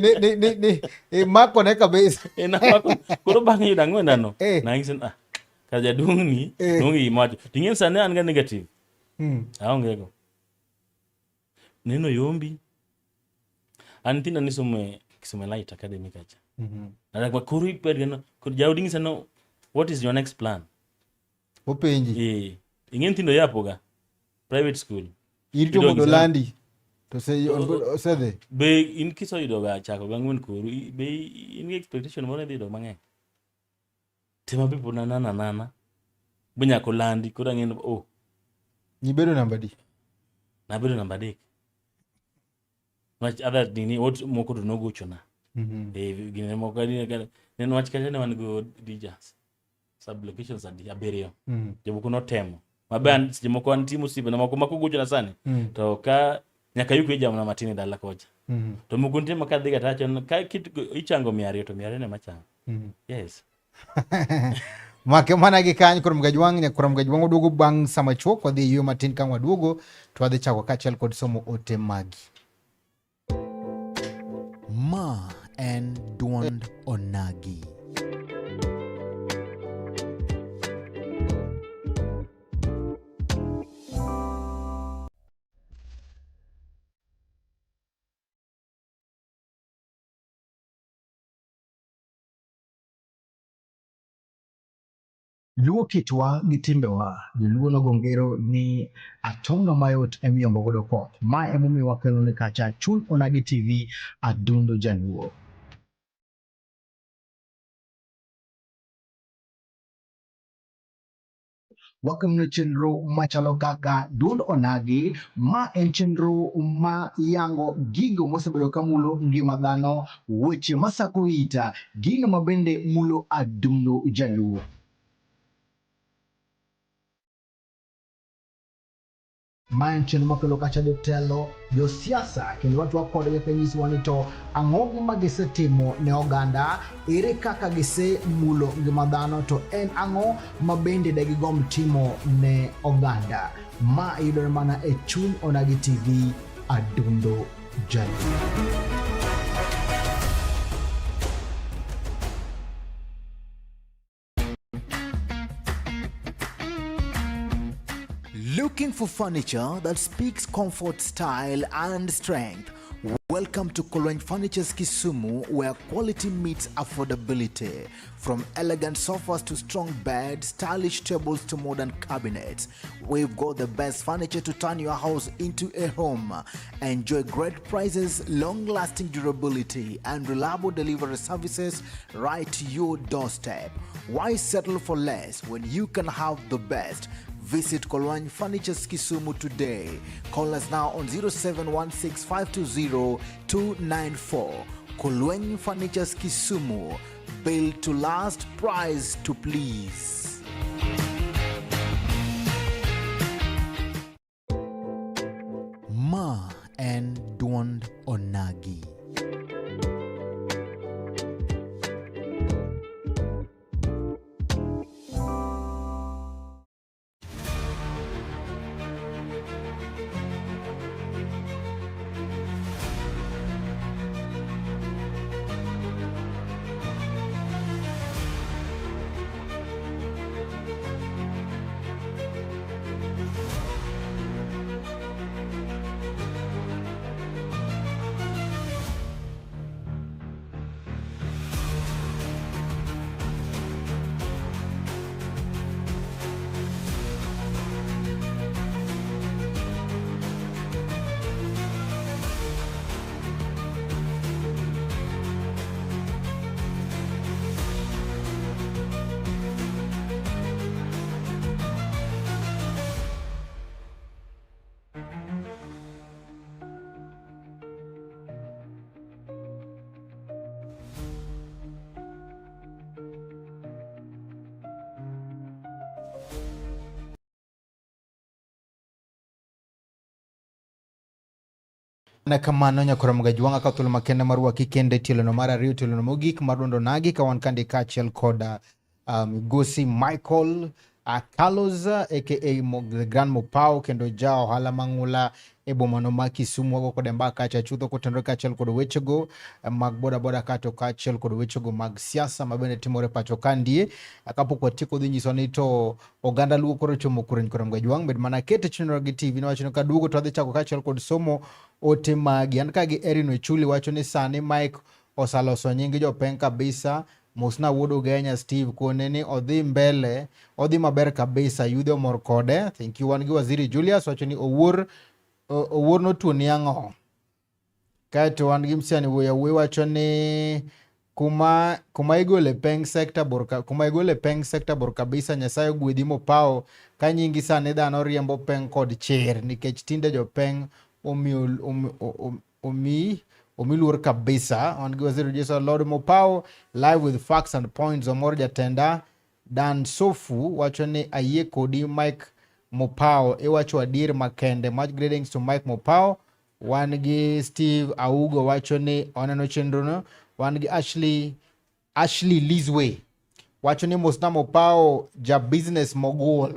mako ne kabisa. Na mako kuro bang' yuda ang'wenda no. Na ng'ise kaja dung ni nungi macho. Ting'en sane an ga negative. Aongego. Neno yombi. Antina nisome Light Academy kacha. Na kwa kuri pedgano kur jaudingi sano what is your next plan? Openji. Ingen tindo yapo ga private school. Irito modolandi. To say osede. Be in kiso yudo ga chako gangwen kuru be in expectation mo ne do mang'eny. Tema people nana. Bunya ko landi kura ng'en Nibedo namba di. Nabedo namba dik. Much other dini what moko to no go chona. Gine moko neno wach kacha ne wan go dijas. Sub locations adi aberio. Jomoko no temo. Mabe jomoko an timu sibe na moko go chona sani. To ka nyaka yuko jam na matini dala koja. To moko ntema ka dhiga tacho ka kit ichango 200 to 200 ne machango. Yes. Make mana gi kany kurom gajwang nya kurom gajwang oduogo bang' sama chuok wadhi yo matin ka waduogo to wadhi chako kaachiel kod somo ote magi. Ma en duond onagi. Luo kitwa gi timbewa, joluo nogo ngero ni atonga mayot emiyombo godo koth. Ma emomiyo wakelo ni kacha Chuny Onagi TV adundo jaluo. Wakelo chenro machalo kaka duond onagi, ma en chenro ma yango gigo mosebedo kamulo ngima dhano, weche masako ita, gino mabende mulo adundo jaluo. Ma en chenro makelo kacha jotelo, josiasa kendo watu wakodgi kanyisowa ni to ang'o ma gisetimo ne oganda, ere kaka gisemulo ngima dhano, to en ang'o ma bende degigomb timo ne oganda. Ma yudore mana e Chuny Onagi TV adundo jaluo. Looking for furniture that speaks comfort, style, and strength? Welcome to Kolweny Furniture's Kisumu, where quality meets affordability. From elegant sofas to strong beds, stylish tables to modern cabinets, we've got the best furniture to turn your house into a home. Enjoy great prices, long-lasting durability, and reliable delivery services right to your doorstep. Why settle for less when you can have the best? Visit Kolweny Furniture's Kisumu today. Call us now on 0716-520-294. Kolweny Furniture's Kisumu. Built to last, price to please. Ma en duond onagi. na kamano nyakoro mga jwanga ka thuolo makende mar waki kende tielo mar ariyo tielo mogik mar dondo nagi ka wan kande kaachiel kod Migosi Michael Carlos aka the Grand Mopao kendo ja ohala mang'ula e bomano ma Kisumu wago kod mbaka cha chutho kotenore kaachiel kod wechego mag boda kato kaachiel kod wechego mag siasa mabende timore pacho kandie kapok watieko dhi nyiso ni to oganda luo koro chomo kureny koro mga jwang' med mana kete chenro gi TV niwacho ni kaduogo to adhi chako kaachiel kod somo ote magi an ka gi Erin Wechuli wacho ni sani Mike osaloso nying jopeng kabisa Mosna Wuodo Genya Steve kone ni odhi mbele odhi maber kabisa yudhe omor kode. Thank you. Wan gi Waziri Julius wacho ni owuor no tuoni ang'o. Kaeto wan gi Msiani Wuoya wacho ni kuma igole peng sector bor kabisa Nyasaye gwedhi Mopao ka nyingi sani dhano riembo peng kod chir nikech tinde jopeng omi luor kabisa. Wan gi Waziri Jesu Lord Mopao live with facts and points. Omor jatenda Dan Sofu wacho ni ayie kodi Mike Mopao iwacho adier makende. Much greetings to Mike Mopao. Wan gi Steve Augo wacho ni oneno chenro no. Wan gi Ashley Lizwe wacho ni Mosna Mopao ja business mogul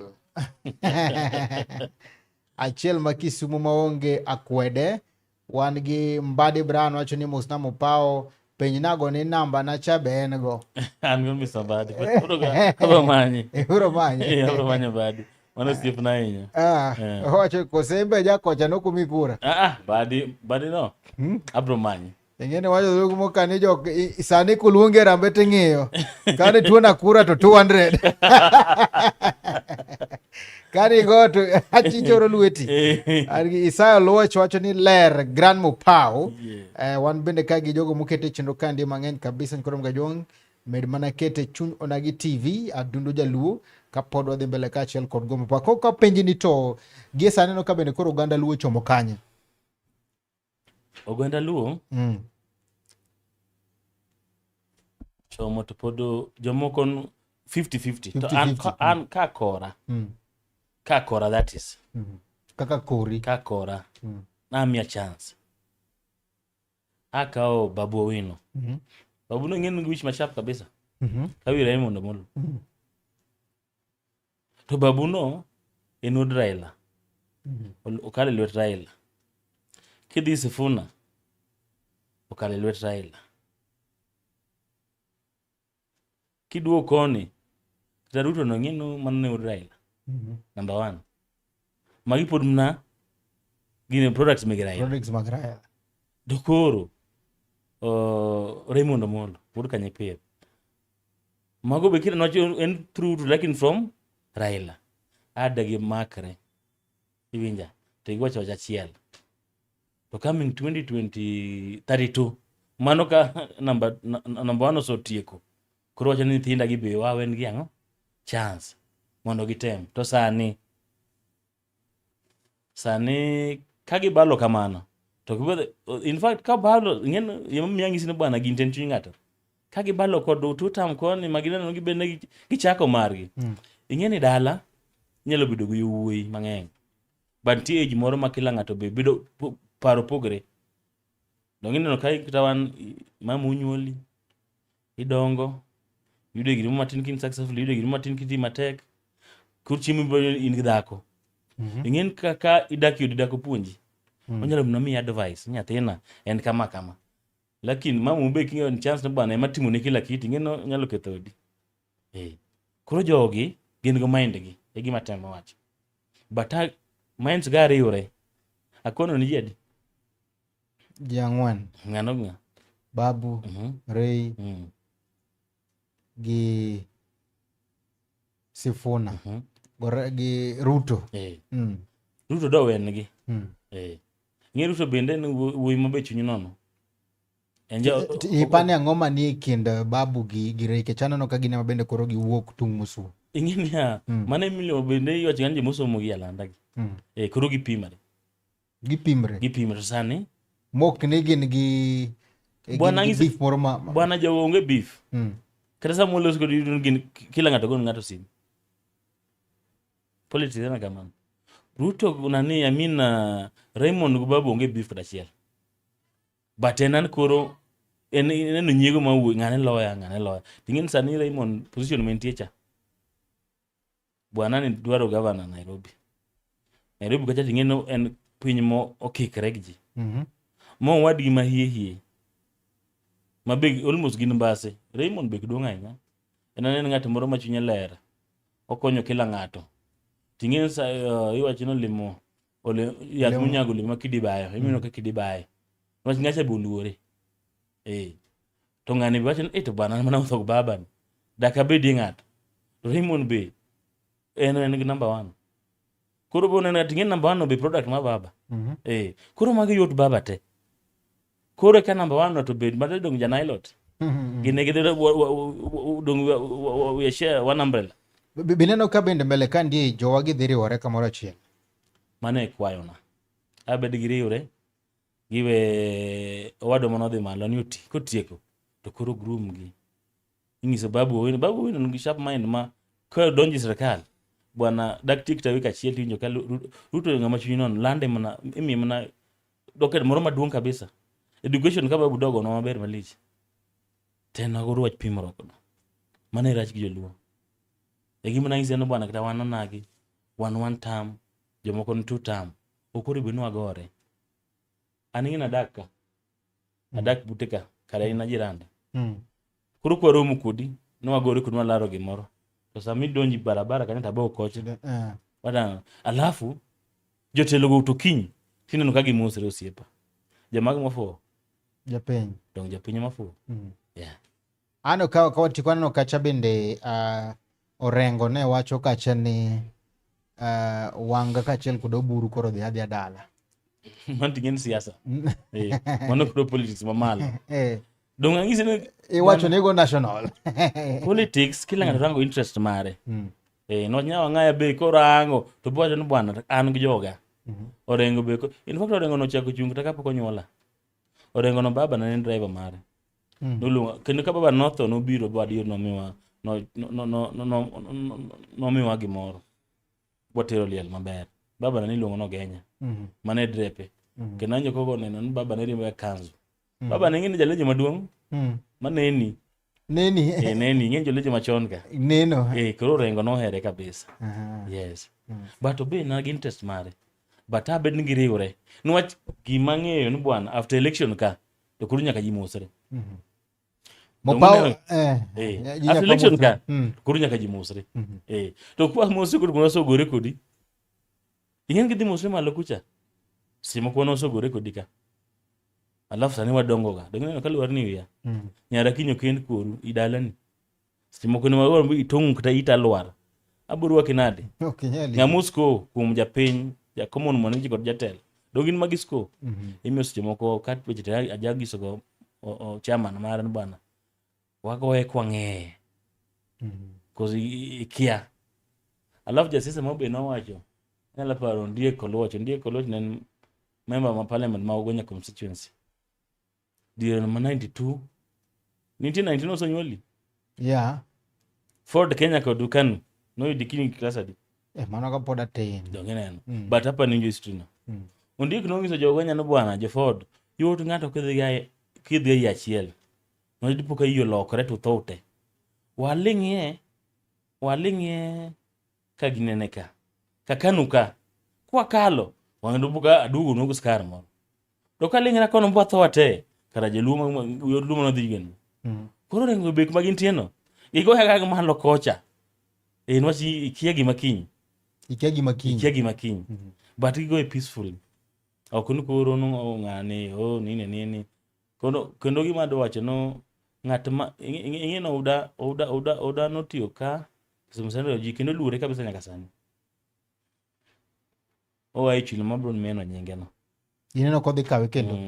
achiel ma Kisumu maonge akwede. Wan gi Mbadi Brown wacho ni Mosna Mopao penj nago ni namba na cha be en go. An go miso Mbadi. Uro manyi. Uro manyi. Uro manyi Mbadi. Mano stiff na inya. Wacho kosembe ja kocha no kumi kura. Mbadi no. Abro manyi. Ingene wacho lugu moka ni jok sani kuluonge rambe ting'iyo. Kani tuo na kura to 200. Kani goto achichoro lweti. Isaya Luoch wacho ni ler Grand Mopao. Wan bende ka gi jogo mokete chenro kandi mang'eny kabisa nkoro mga jwang' med mana kete chuny onagi TV adundo jaluo kapod wadhi mbele kaachiel kod go Mopao. Ka penji ni to gie sani no ka bende koro oganda luo chomo kanye. Oganda luo? Chomo to podo jomoko 50-50. To an ka kora. Ka kora that is. Kaka kori. Ka kora. Na mia chance. Akao Babu Owino. Babu no ng'en wich machap kabisa. Kawi Raymond Omolo. To Babu no enud Raila. Okale lwet Raila. Kidhi Sifuna okale lwet Raila. Kiduo koni Ruto no ng'eno manne Raila. Number 1. Magi pod mna gine products meg Raila. Dokoro Raymond Omolo pod kanye pep. Mago be kida nocho en through to like from Raila. Adagi makre. Iwinja. Tegwacho achiel. To coming 2032 mano ka number 1 oso tieko. Koro wacho ni nyithinda gi be wawen gi ang'o chance mondo gitem. To sani ka gibalo kamano to in fact ka balo ng'en yemamiyangi sino bwana gi intention ng'ato ka gibalo kod tutam koni magineno gibende gichako margi. Ing'eni dala nyalo bedo gi wuoyi mang'eny bantie age moro ma kila ng'ato be bedo paro pogre. Dong'ineno ka tawan mamu nyuoli idongo yudo giri matin kin successful yudo giri matin kiti matek kurchimi bo in gidako. Ing'en kaka idako puonji. Onyalo mnami advice nyathina en kama. Lakini mamu be kinyo chance no bana ema timo ne kila kitu ing'eno nyalo kethodi. Koro jogi gin go mind gi e gima temo wacho. But minds gari yore. Akono ni jedi. Jang'wen. Ng'ano ng'a. Babu. Ray. Gi Sifuna. Gi Ruto. Ruto do wen gi. Ng'e Ruto bende wuoyi mabe chunyi nono. Ipani ang'oma ni kind Babu gi Ray kechano no ka gine mabende koro gi wuok tung musu. Ing'eni ya mane milio bende iwacho ng'anje mosomo gi alanda gi. Koro gipimare. Gipimre sani. Mok ni gin gi beef moro ma. Bwana jawo onge beef. Kata sa mulos ko gin kila ng'ato gon ng'ato sim. Politics na kamano. Ruto nani Amina Raymond go Babu onge beef kata chiel. but enan koro en nyiego ma wuo ng'ane loya ting'en sani Raymond position mentie cha bwana ni dwaro governor Nairobi kacha ting'en en piny mo okikre gi ji mo wadgi ma hie ma big almost gin mbase Raymond be duong' ahinya en ng'at moro ma chunye ler okonyo kila ng'ato ting'en sa iwacho no limo yath munyago limo kidibayo imino ka kidibaye wach ngacha boluore to ng'ani be wacho to bana mana uthog baba daka be di ng'ato Raymond be en gi number 1 koro bo nena ting'en number 1 no be product ma baba koro magi yot baba te koro ka number 1 no to be made dong janailot gine gide dong we share one umbrella bineno ka bende mbele ka ndie jowa gi dhiriwore kamoro achiel mane kwayona abed giriwre giwe owado manodhi malo ni oti kotieko to koro groom gi ing'iso babu wino ngi sharp mind ma ka donji sirkal bwana dak tik tawi kachiel tinjo ka Ruto ng'ama chunyi non lande mana imi mana doket moro maduong' kabisa education ka babu dogo no maber malich tena go ruach pimro kono mane rach gi joluo gima nang'ise no bwana kata wan nagi one term jomoko ni 2 term okori beno agore aning'ina adak buteka kare ina jiranda koro kwa romu kudi no agore kudu malaro gimoro to sami donji barabara kanyo tabo koche wada alafu jotelo go to kiny tineno ka gimosre osiepa jamag mafo japiny dong japiny mafo yeah ano ka watikwana kacha bende Orengo ne wacho kacha ni wanga kachiel kod Oburu koro dhi adhi dala man ting'en siasa mano kod politics mamalo dong ang'ise ne iwacho ni go national politics kila ng'ato rango interest mare no nyawa ng'aya be korango to bwacho ni bwana an gi joga Orengo be in fact Orengo no chako chung ta kapok onyuola Orengo no baba na en driver mare noluonga kendo ka baba notho nobiro badiyo nomiwa nomiwa gimoro botero liel maber baba na niluongo no Genya mane drepe kendo anjo kogo neno ni baba ne rimbe kanzu baba ne ng'eni jalejo maduong' maneni neni ng'en jolejo machon ka neno koro Orengo nohere kabisa yes but obe na gi interest mare but abed ni giriwre niwach gima ng'eyo ni bwana after election ka to koro nyaka ji mosre mopao after election ka koro nyaka ji mosre to kwa mosre kod mwana sogore kodi ing'en gidhi mosre malo kucha simo kono sogore kodi ka alafu sani wadongo ga dong'eno kaluwar ni wiya nyara kinyo kend koru idalani simo kono mawar itong' kata italwar aburwa kinade ng'amusko kuom japiny ja common mwananchi kod jatel dongin magisko imiyo seche moko kat weche te ajagisogo chairman mare bwana wagoye kwang'eye kozi ikia alafu jasisa mobe nowacho nyala paro Ndieko Oluoch ne member ma parliament ma Ugonya constituency diere ma 92 1919 osonyuoli Ford Kenya kod Kanu noyudi kini class adi mano ka pod atin dongineno but hapa ninjo history no Ondiek nong'iso joganya no bwana jo Ford yot ng'ato kidhi achiel noyudi poka iyo lokore to thote waling'ie ka ginene ka Kanu ka kwa kalo wang'do poka adugo nogo skar moro to kaling'ra kono mbwa thote kara jelumo no dhi gen koro Orengo bek magintie no igoya ga malo kocha nwach ikia gi makiny but igoye peacefully ok ni koro no ng'ani nini kendo gima adwacho no ng'at ma ing'eno Oda notiyo ka semsendo ji kendo luore kabisa nyaka sani owae chulo mabro meno nyinge no ineno kodhi kawe kendo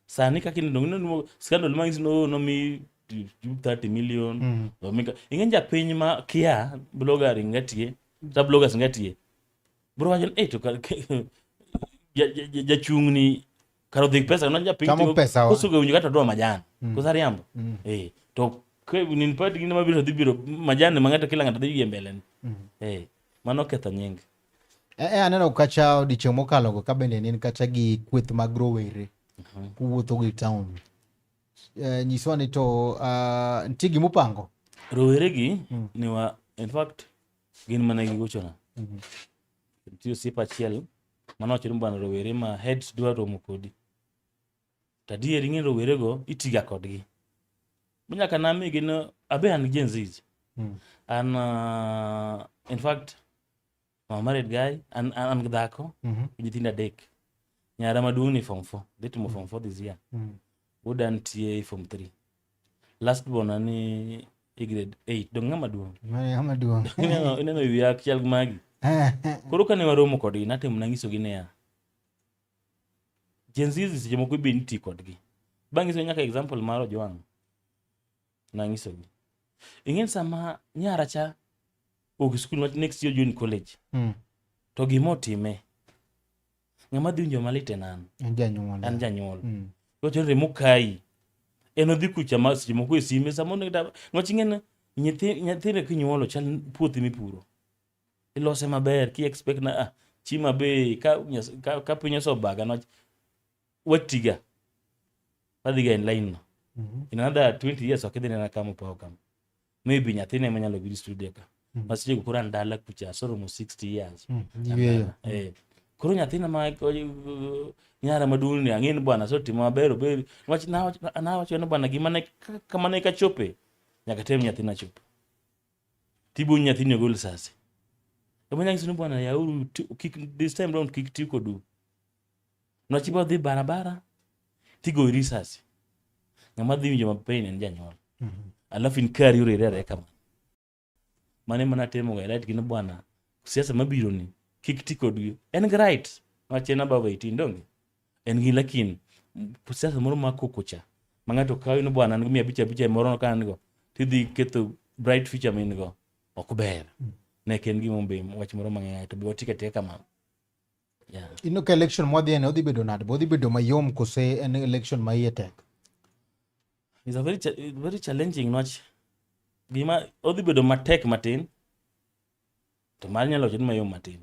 sani kakini dong scandal mangis no mi 30 million ing'en japiny ma kia bloggers ngatie bro wacho to jachung'ni karo dhik pesa no japiny kosugo winjo kata doa majan kosariambo to nin party gine mabiro dhi biro majan mang'ato kila ng'ato dhi gi mbele mano ketho nying aneno kacha odichieng' mokalo go ka bende nin kacha gi kweth mag rowere kuwuotho gi town. Nyiswa ni to nitie gimupango rowere gi in fact gin mana gigochona. Nitie osiep achiel manowacho ni bwana rowere ma heads dwa romo kodi. Tadier ing'e rowere go itiga kodgi. Nyaka nami gin abe an Gen Z. An in fact I'm a married guy, an gi dhako, nyithindo 3. Nyara maduong' ni form 4, dhi timo form 4 this year. Wuoda nitie form 3. Last born ni grade 8. Dong ng'ama duong'. Ineno wiya achiel gi magi. Koro kane waromo kodgi natemo nanyisogi niya, Gen Z seche moko ibe nitie kodgi. Bang' nyiso nyaka example mar Ojwang'. Nanyisogi. Ing'en sama nyara cha ok skul next year join college. To gimotime. Ng'ama dhi winjo malit en an. An janyuol. Kocho remo kai. En odhi kucha ma seche moko e sime samono nwach ing'en nyathine kinyuolo chal puothi mipuro. Ilose maber ki expect na chima be ka piny osobaga no watiga padhiga in line no. In another 20 years ok idhi nena kama pao kama. Maybe nyathine manyalo biri studio ka. Masije kukura ndala kucha soromo 60 years. Koro nyathina ma nyara maduong' ni ang'en bwana so timo maber obe nwach nawacho ni bwana gima ne kama ne kachope nyaka tem nyathina chope. Tibo nyathini gol sase. Kama nyangiso ni bwana yauru this time round kik tiko du. Nwach ibo dhi barabara tigo risasi. Ng'ama dhi winjo mapain en janyuol. Alafu in kari urere kama. Mane mana temo ga right gino bwana siasa mabiro ni kik tiko du. En right. Nwach en above 18 donge. En gi lakin siasa moro makokocha. Mangato kawi no bwana ngumi abicha moro kan go. Tidhi ketho bright future min go. Okber. Ne ken gi mombe wach moro mang'eny to bi watikete kama. Yeah. Ino ka election modhi ene odhi bedo nade? Odhi bedo mayom kose en election ma iye tek? It's a very challenging nwach. Gima odhi bedo matek matin. To mar nyalo chen mayom matin.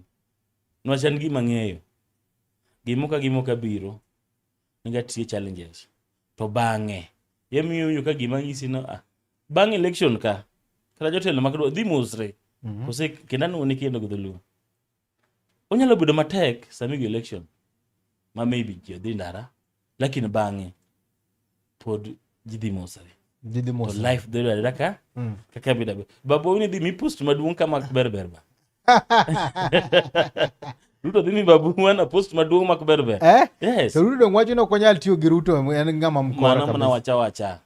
Nwach en gima ng'eyo. Gimoka biro. Niga tie challenges. To bang'e. Yemiyo ka gima ng'isi no bang' election ka. Kata jotelo makdo dhi mosre. Kose kendano ni kendo godhulu. Onyalo bedo matek sami election. Ma maybe dhi ndara. Lakini bang'e pod jidhi mosre. To life dhi daka. Kaka bida. Babo ni dhi mi post maduong' kama berber ba. Ruto dhi mi babu wana post maduong' mak berber. Yes. So Ruto ngwacho no konyal tiyo gi Ruto en ng'ama mkora kabisa. Mana wacha.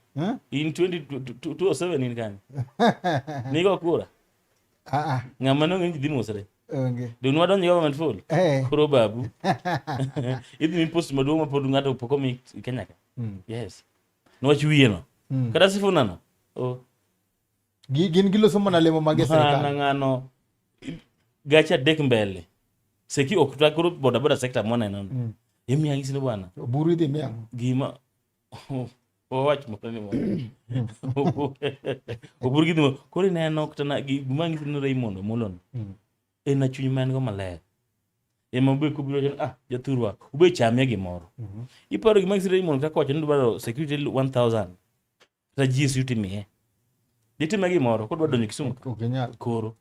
In 2007 in kani. Nigo kura. Ng'ama no ngi dhi mosre. Don't want government full. Kuro babu. Idhi mi post maduong' ma pod ng'ato poko mi Kenya ka. Yes. Nwach wiye no. Kada sifuna no. Gin giloso mana lemo mag serikal. Ng'ano gacha dek mbele. Seki okuta kuro boda sector mwana nono. Yemi angisi no bwana. Buru idhi miang. Gima wach mopani mo. Oburu gidimo kuri neno kutana gima ngisi no Raymond Molon. Ena chuny man go maler. Ema ube kubiro jathurwa ube chamia gimoro. Iparo gima ngisi Raymond ka kocha ndubaro security 1000. Ta GSUT mihe. Ditime gimoro kodwa donjo Kisumu. Koro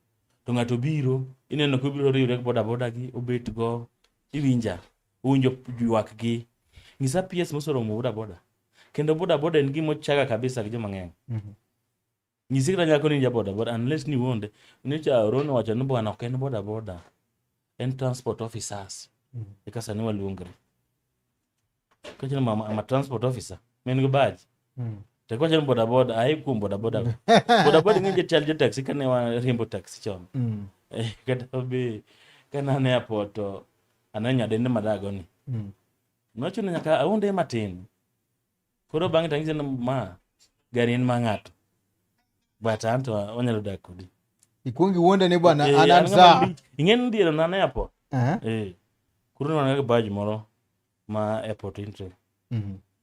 to ng'ato biro ineno ko biro riwre boda gi obet go iwinja unjo ywak gi ngisa PS mosoromo boda kendo boda en gimo chaga kabisa gi joma ng'eny. Nyisikra nyako ni boda unless ni wonde ni cha rono wacho ni bwana ok en boda en transport officers. Ikasa ni waluongre kacho mama ama transport officer men go badge. Te kwa chen boda ai kum boda boda nginje chal je taxi kane wa rimbo taxi chon. Kata be kana ne airport ananya dende madago ni. Nocho nyaka aonde matin. Koro bang' tangise ma gari en mang'ato. But anto onyalo dak kodi. Ikungi wonde ni bwana ananza. Ingen ndiero na airport. Kuro na badge moro ma airport entry.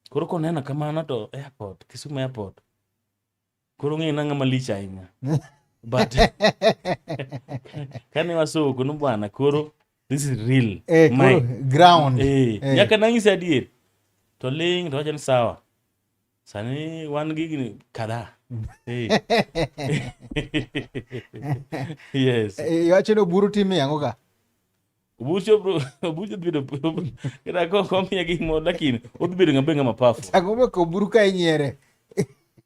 Koro konena kamano to airport, Kisumu airport. Koro ng'e nanga malicha ahinya. But kane waso kuno bwana koro this is real. Koro ground. Nyaka nangisi adier. to ling to wacho ni sawa sani wan gigni kadha yes Iwacho ni Oburu time ang'o ka? Obucho bedo kata komiya gimo lakini odhi bedo ng'ama pafu. Ang'o momiyo Oburu ka inyiere?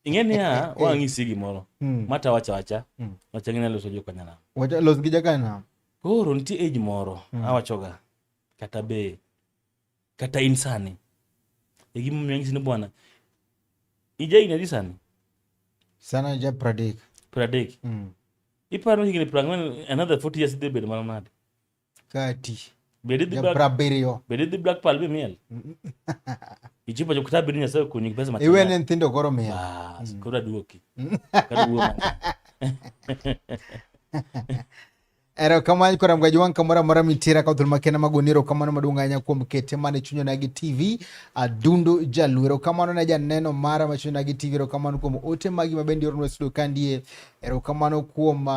Ing'e niya wang'isi gimoro mata wacha ng'e loso jokanyanam. Wacha los gi jakanyanam. Koro nitie age moro awachoga kata in sani e gimomiyo ang'isi ni bwana ija in adi sani? Sana ja 30. Iparo higni 40 another 40 years idhi bedo mana nade? Kati. Bedi dhi Black Pearl be miel. Ichipo jo kitabu ni Nyasaye kunyi pesa matin. Iwe ne nthindo koro miel. Bas, koro aduoki. Kado Erokamano kuom gajuang' kamoro amora mitira ka thul makena magoniro kamano maduong' ahinya kuom kete mane chunyo nagi TV Adundo Jaluo. Erokamano ne janeno mara machunyo nagi TV. Erokamano kuom ote magi mabende yorno studio kandie. Erokamano kuom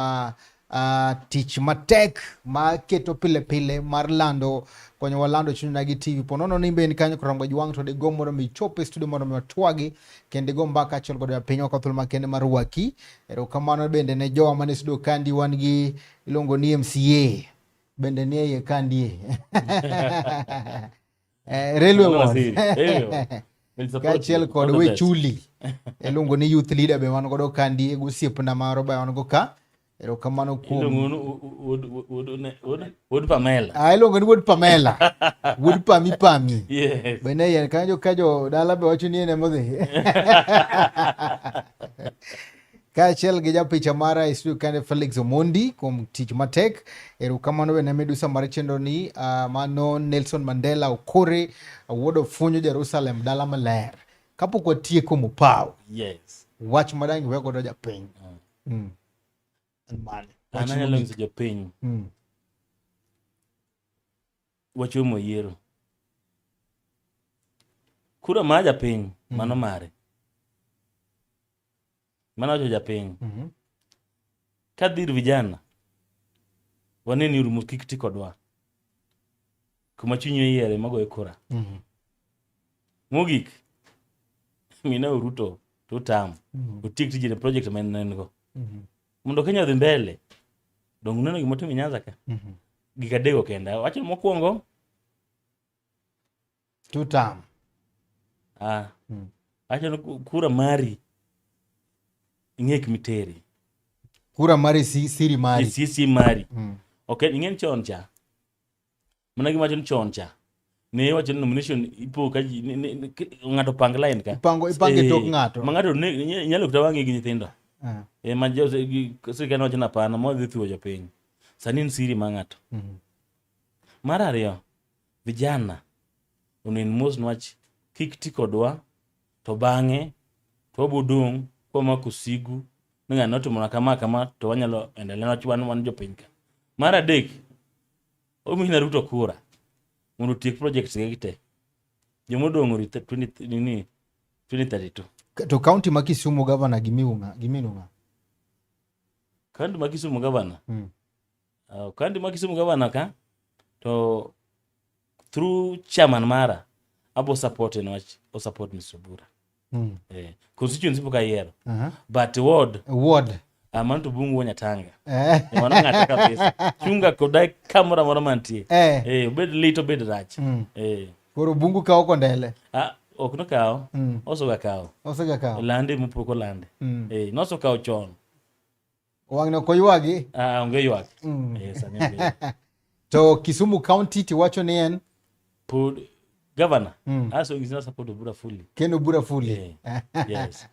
tich matek ma keto pile pile mar lando konyo walando chunyo nagi TV. Ponono ni ben kanyo kuom gajuang' to de go moro mi chope studio moro mi twagi kende go mbaka achiel godo piny ka thul makene mar waki. Erokamano bende ne jowa mane studio kandi wan gi ilongo ni MCA bende ni ye kandie railway ward kachiel kod we chuli ilongo ni youth leader be wan godo kandie gosiepna maro ba wan go ka. Erokamano kuom Wood Pamela. Ilongo ni Wood Pamela. Wood Pami. Yes. Bende yen kajo dala be wacho ni ene modhi. Kachiel gi japicha mara studio kande Felix Omondi kuom tich matek. Erokamano bende medusa mar chenro ni mano Nelson Mandela Okore wuodo funyo Jerusalem dala maler. Kapok watieko Mopao. Yes. Wach madangi we godo japiny. Ananyalo nyiso jopiny wachomo yiero kura ma japiny mano mare mana wacho japiny kadhir vijana waneni urumo kik ti kodwa kuma chunyo yiere magoye kura mogik mina Ruto to tam otiek tije project man go mondo Kenya dhi mbele dong neno gimotimo Nyanza ka gikadego kenda wacho mokwongo tutam wacho kura mari ing'ek miteri kura mari siri mari sisi mari okay ing'en chon cha mana gimacho ni chon cha ne wacho ni nomination ipo ka ng'ato pang line ka ipange tok ng'ato ma ng'ato nyalo kuta wang'e gi nyithindo ma sirikal wacho napana modhi thuo jopiny sani ni siri ma ng'ato. Mar ariyo vijana onen mos nwach kik ti kodwa to bang'e to wabodong' kwamako sigu ni ng'ano otimona kama to wanyalo endelea nwach wan jopiny ka. Mar adek omina Ruto kura mondo tiek projects gi te jomodong' ori 2032. To county ma Kisumu governor giminunga County ma Kisumu governor county ma Kisumu governor ka to through chairman mara abo support en wach o support Mr. Obura constituency poka yiero but ward amanto bungu wonya tanga wana ng'ata kabisa chunga kodai kamera moro mantie bed little bit rach koro bungu kawo kondele ok no kao osega kao lande mupoko lande noso kao chon wang no koywagi onge ywak sani to Kisumu county tiwacho ni en pod governor aso ngizina support Obura fully keno Obura fully yes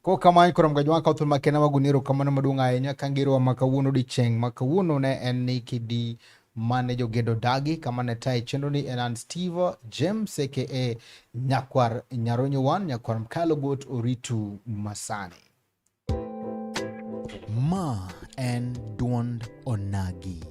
ko kamany korom gajwa ka thul makena maguniro kamano maduong' ahinya kangiro makawuono dicheng makawuono ne en ni kidi mane jogendo dagi kama ne tai chenro ni en Steve James aka Nyakwar Nyaronyo 1 Nyakwar Mkalo Got Oritu Masani. Ma en duond onagi.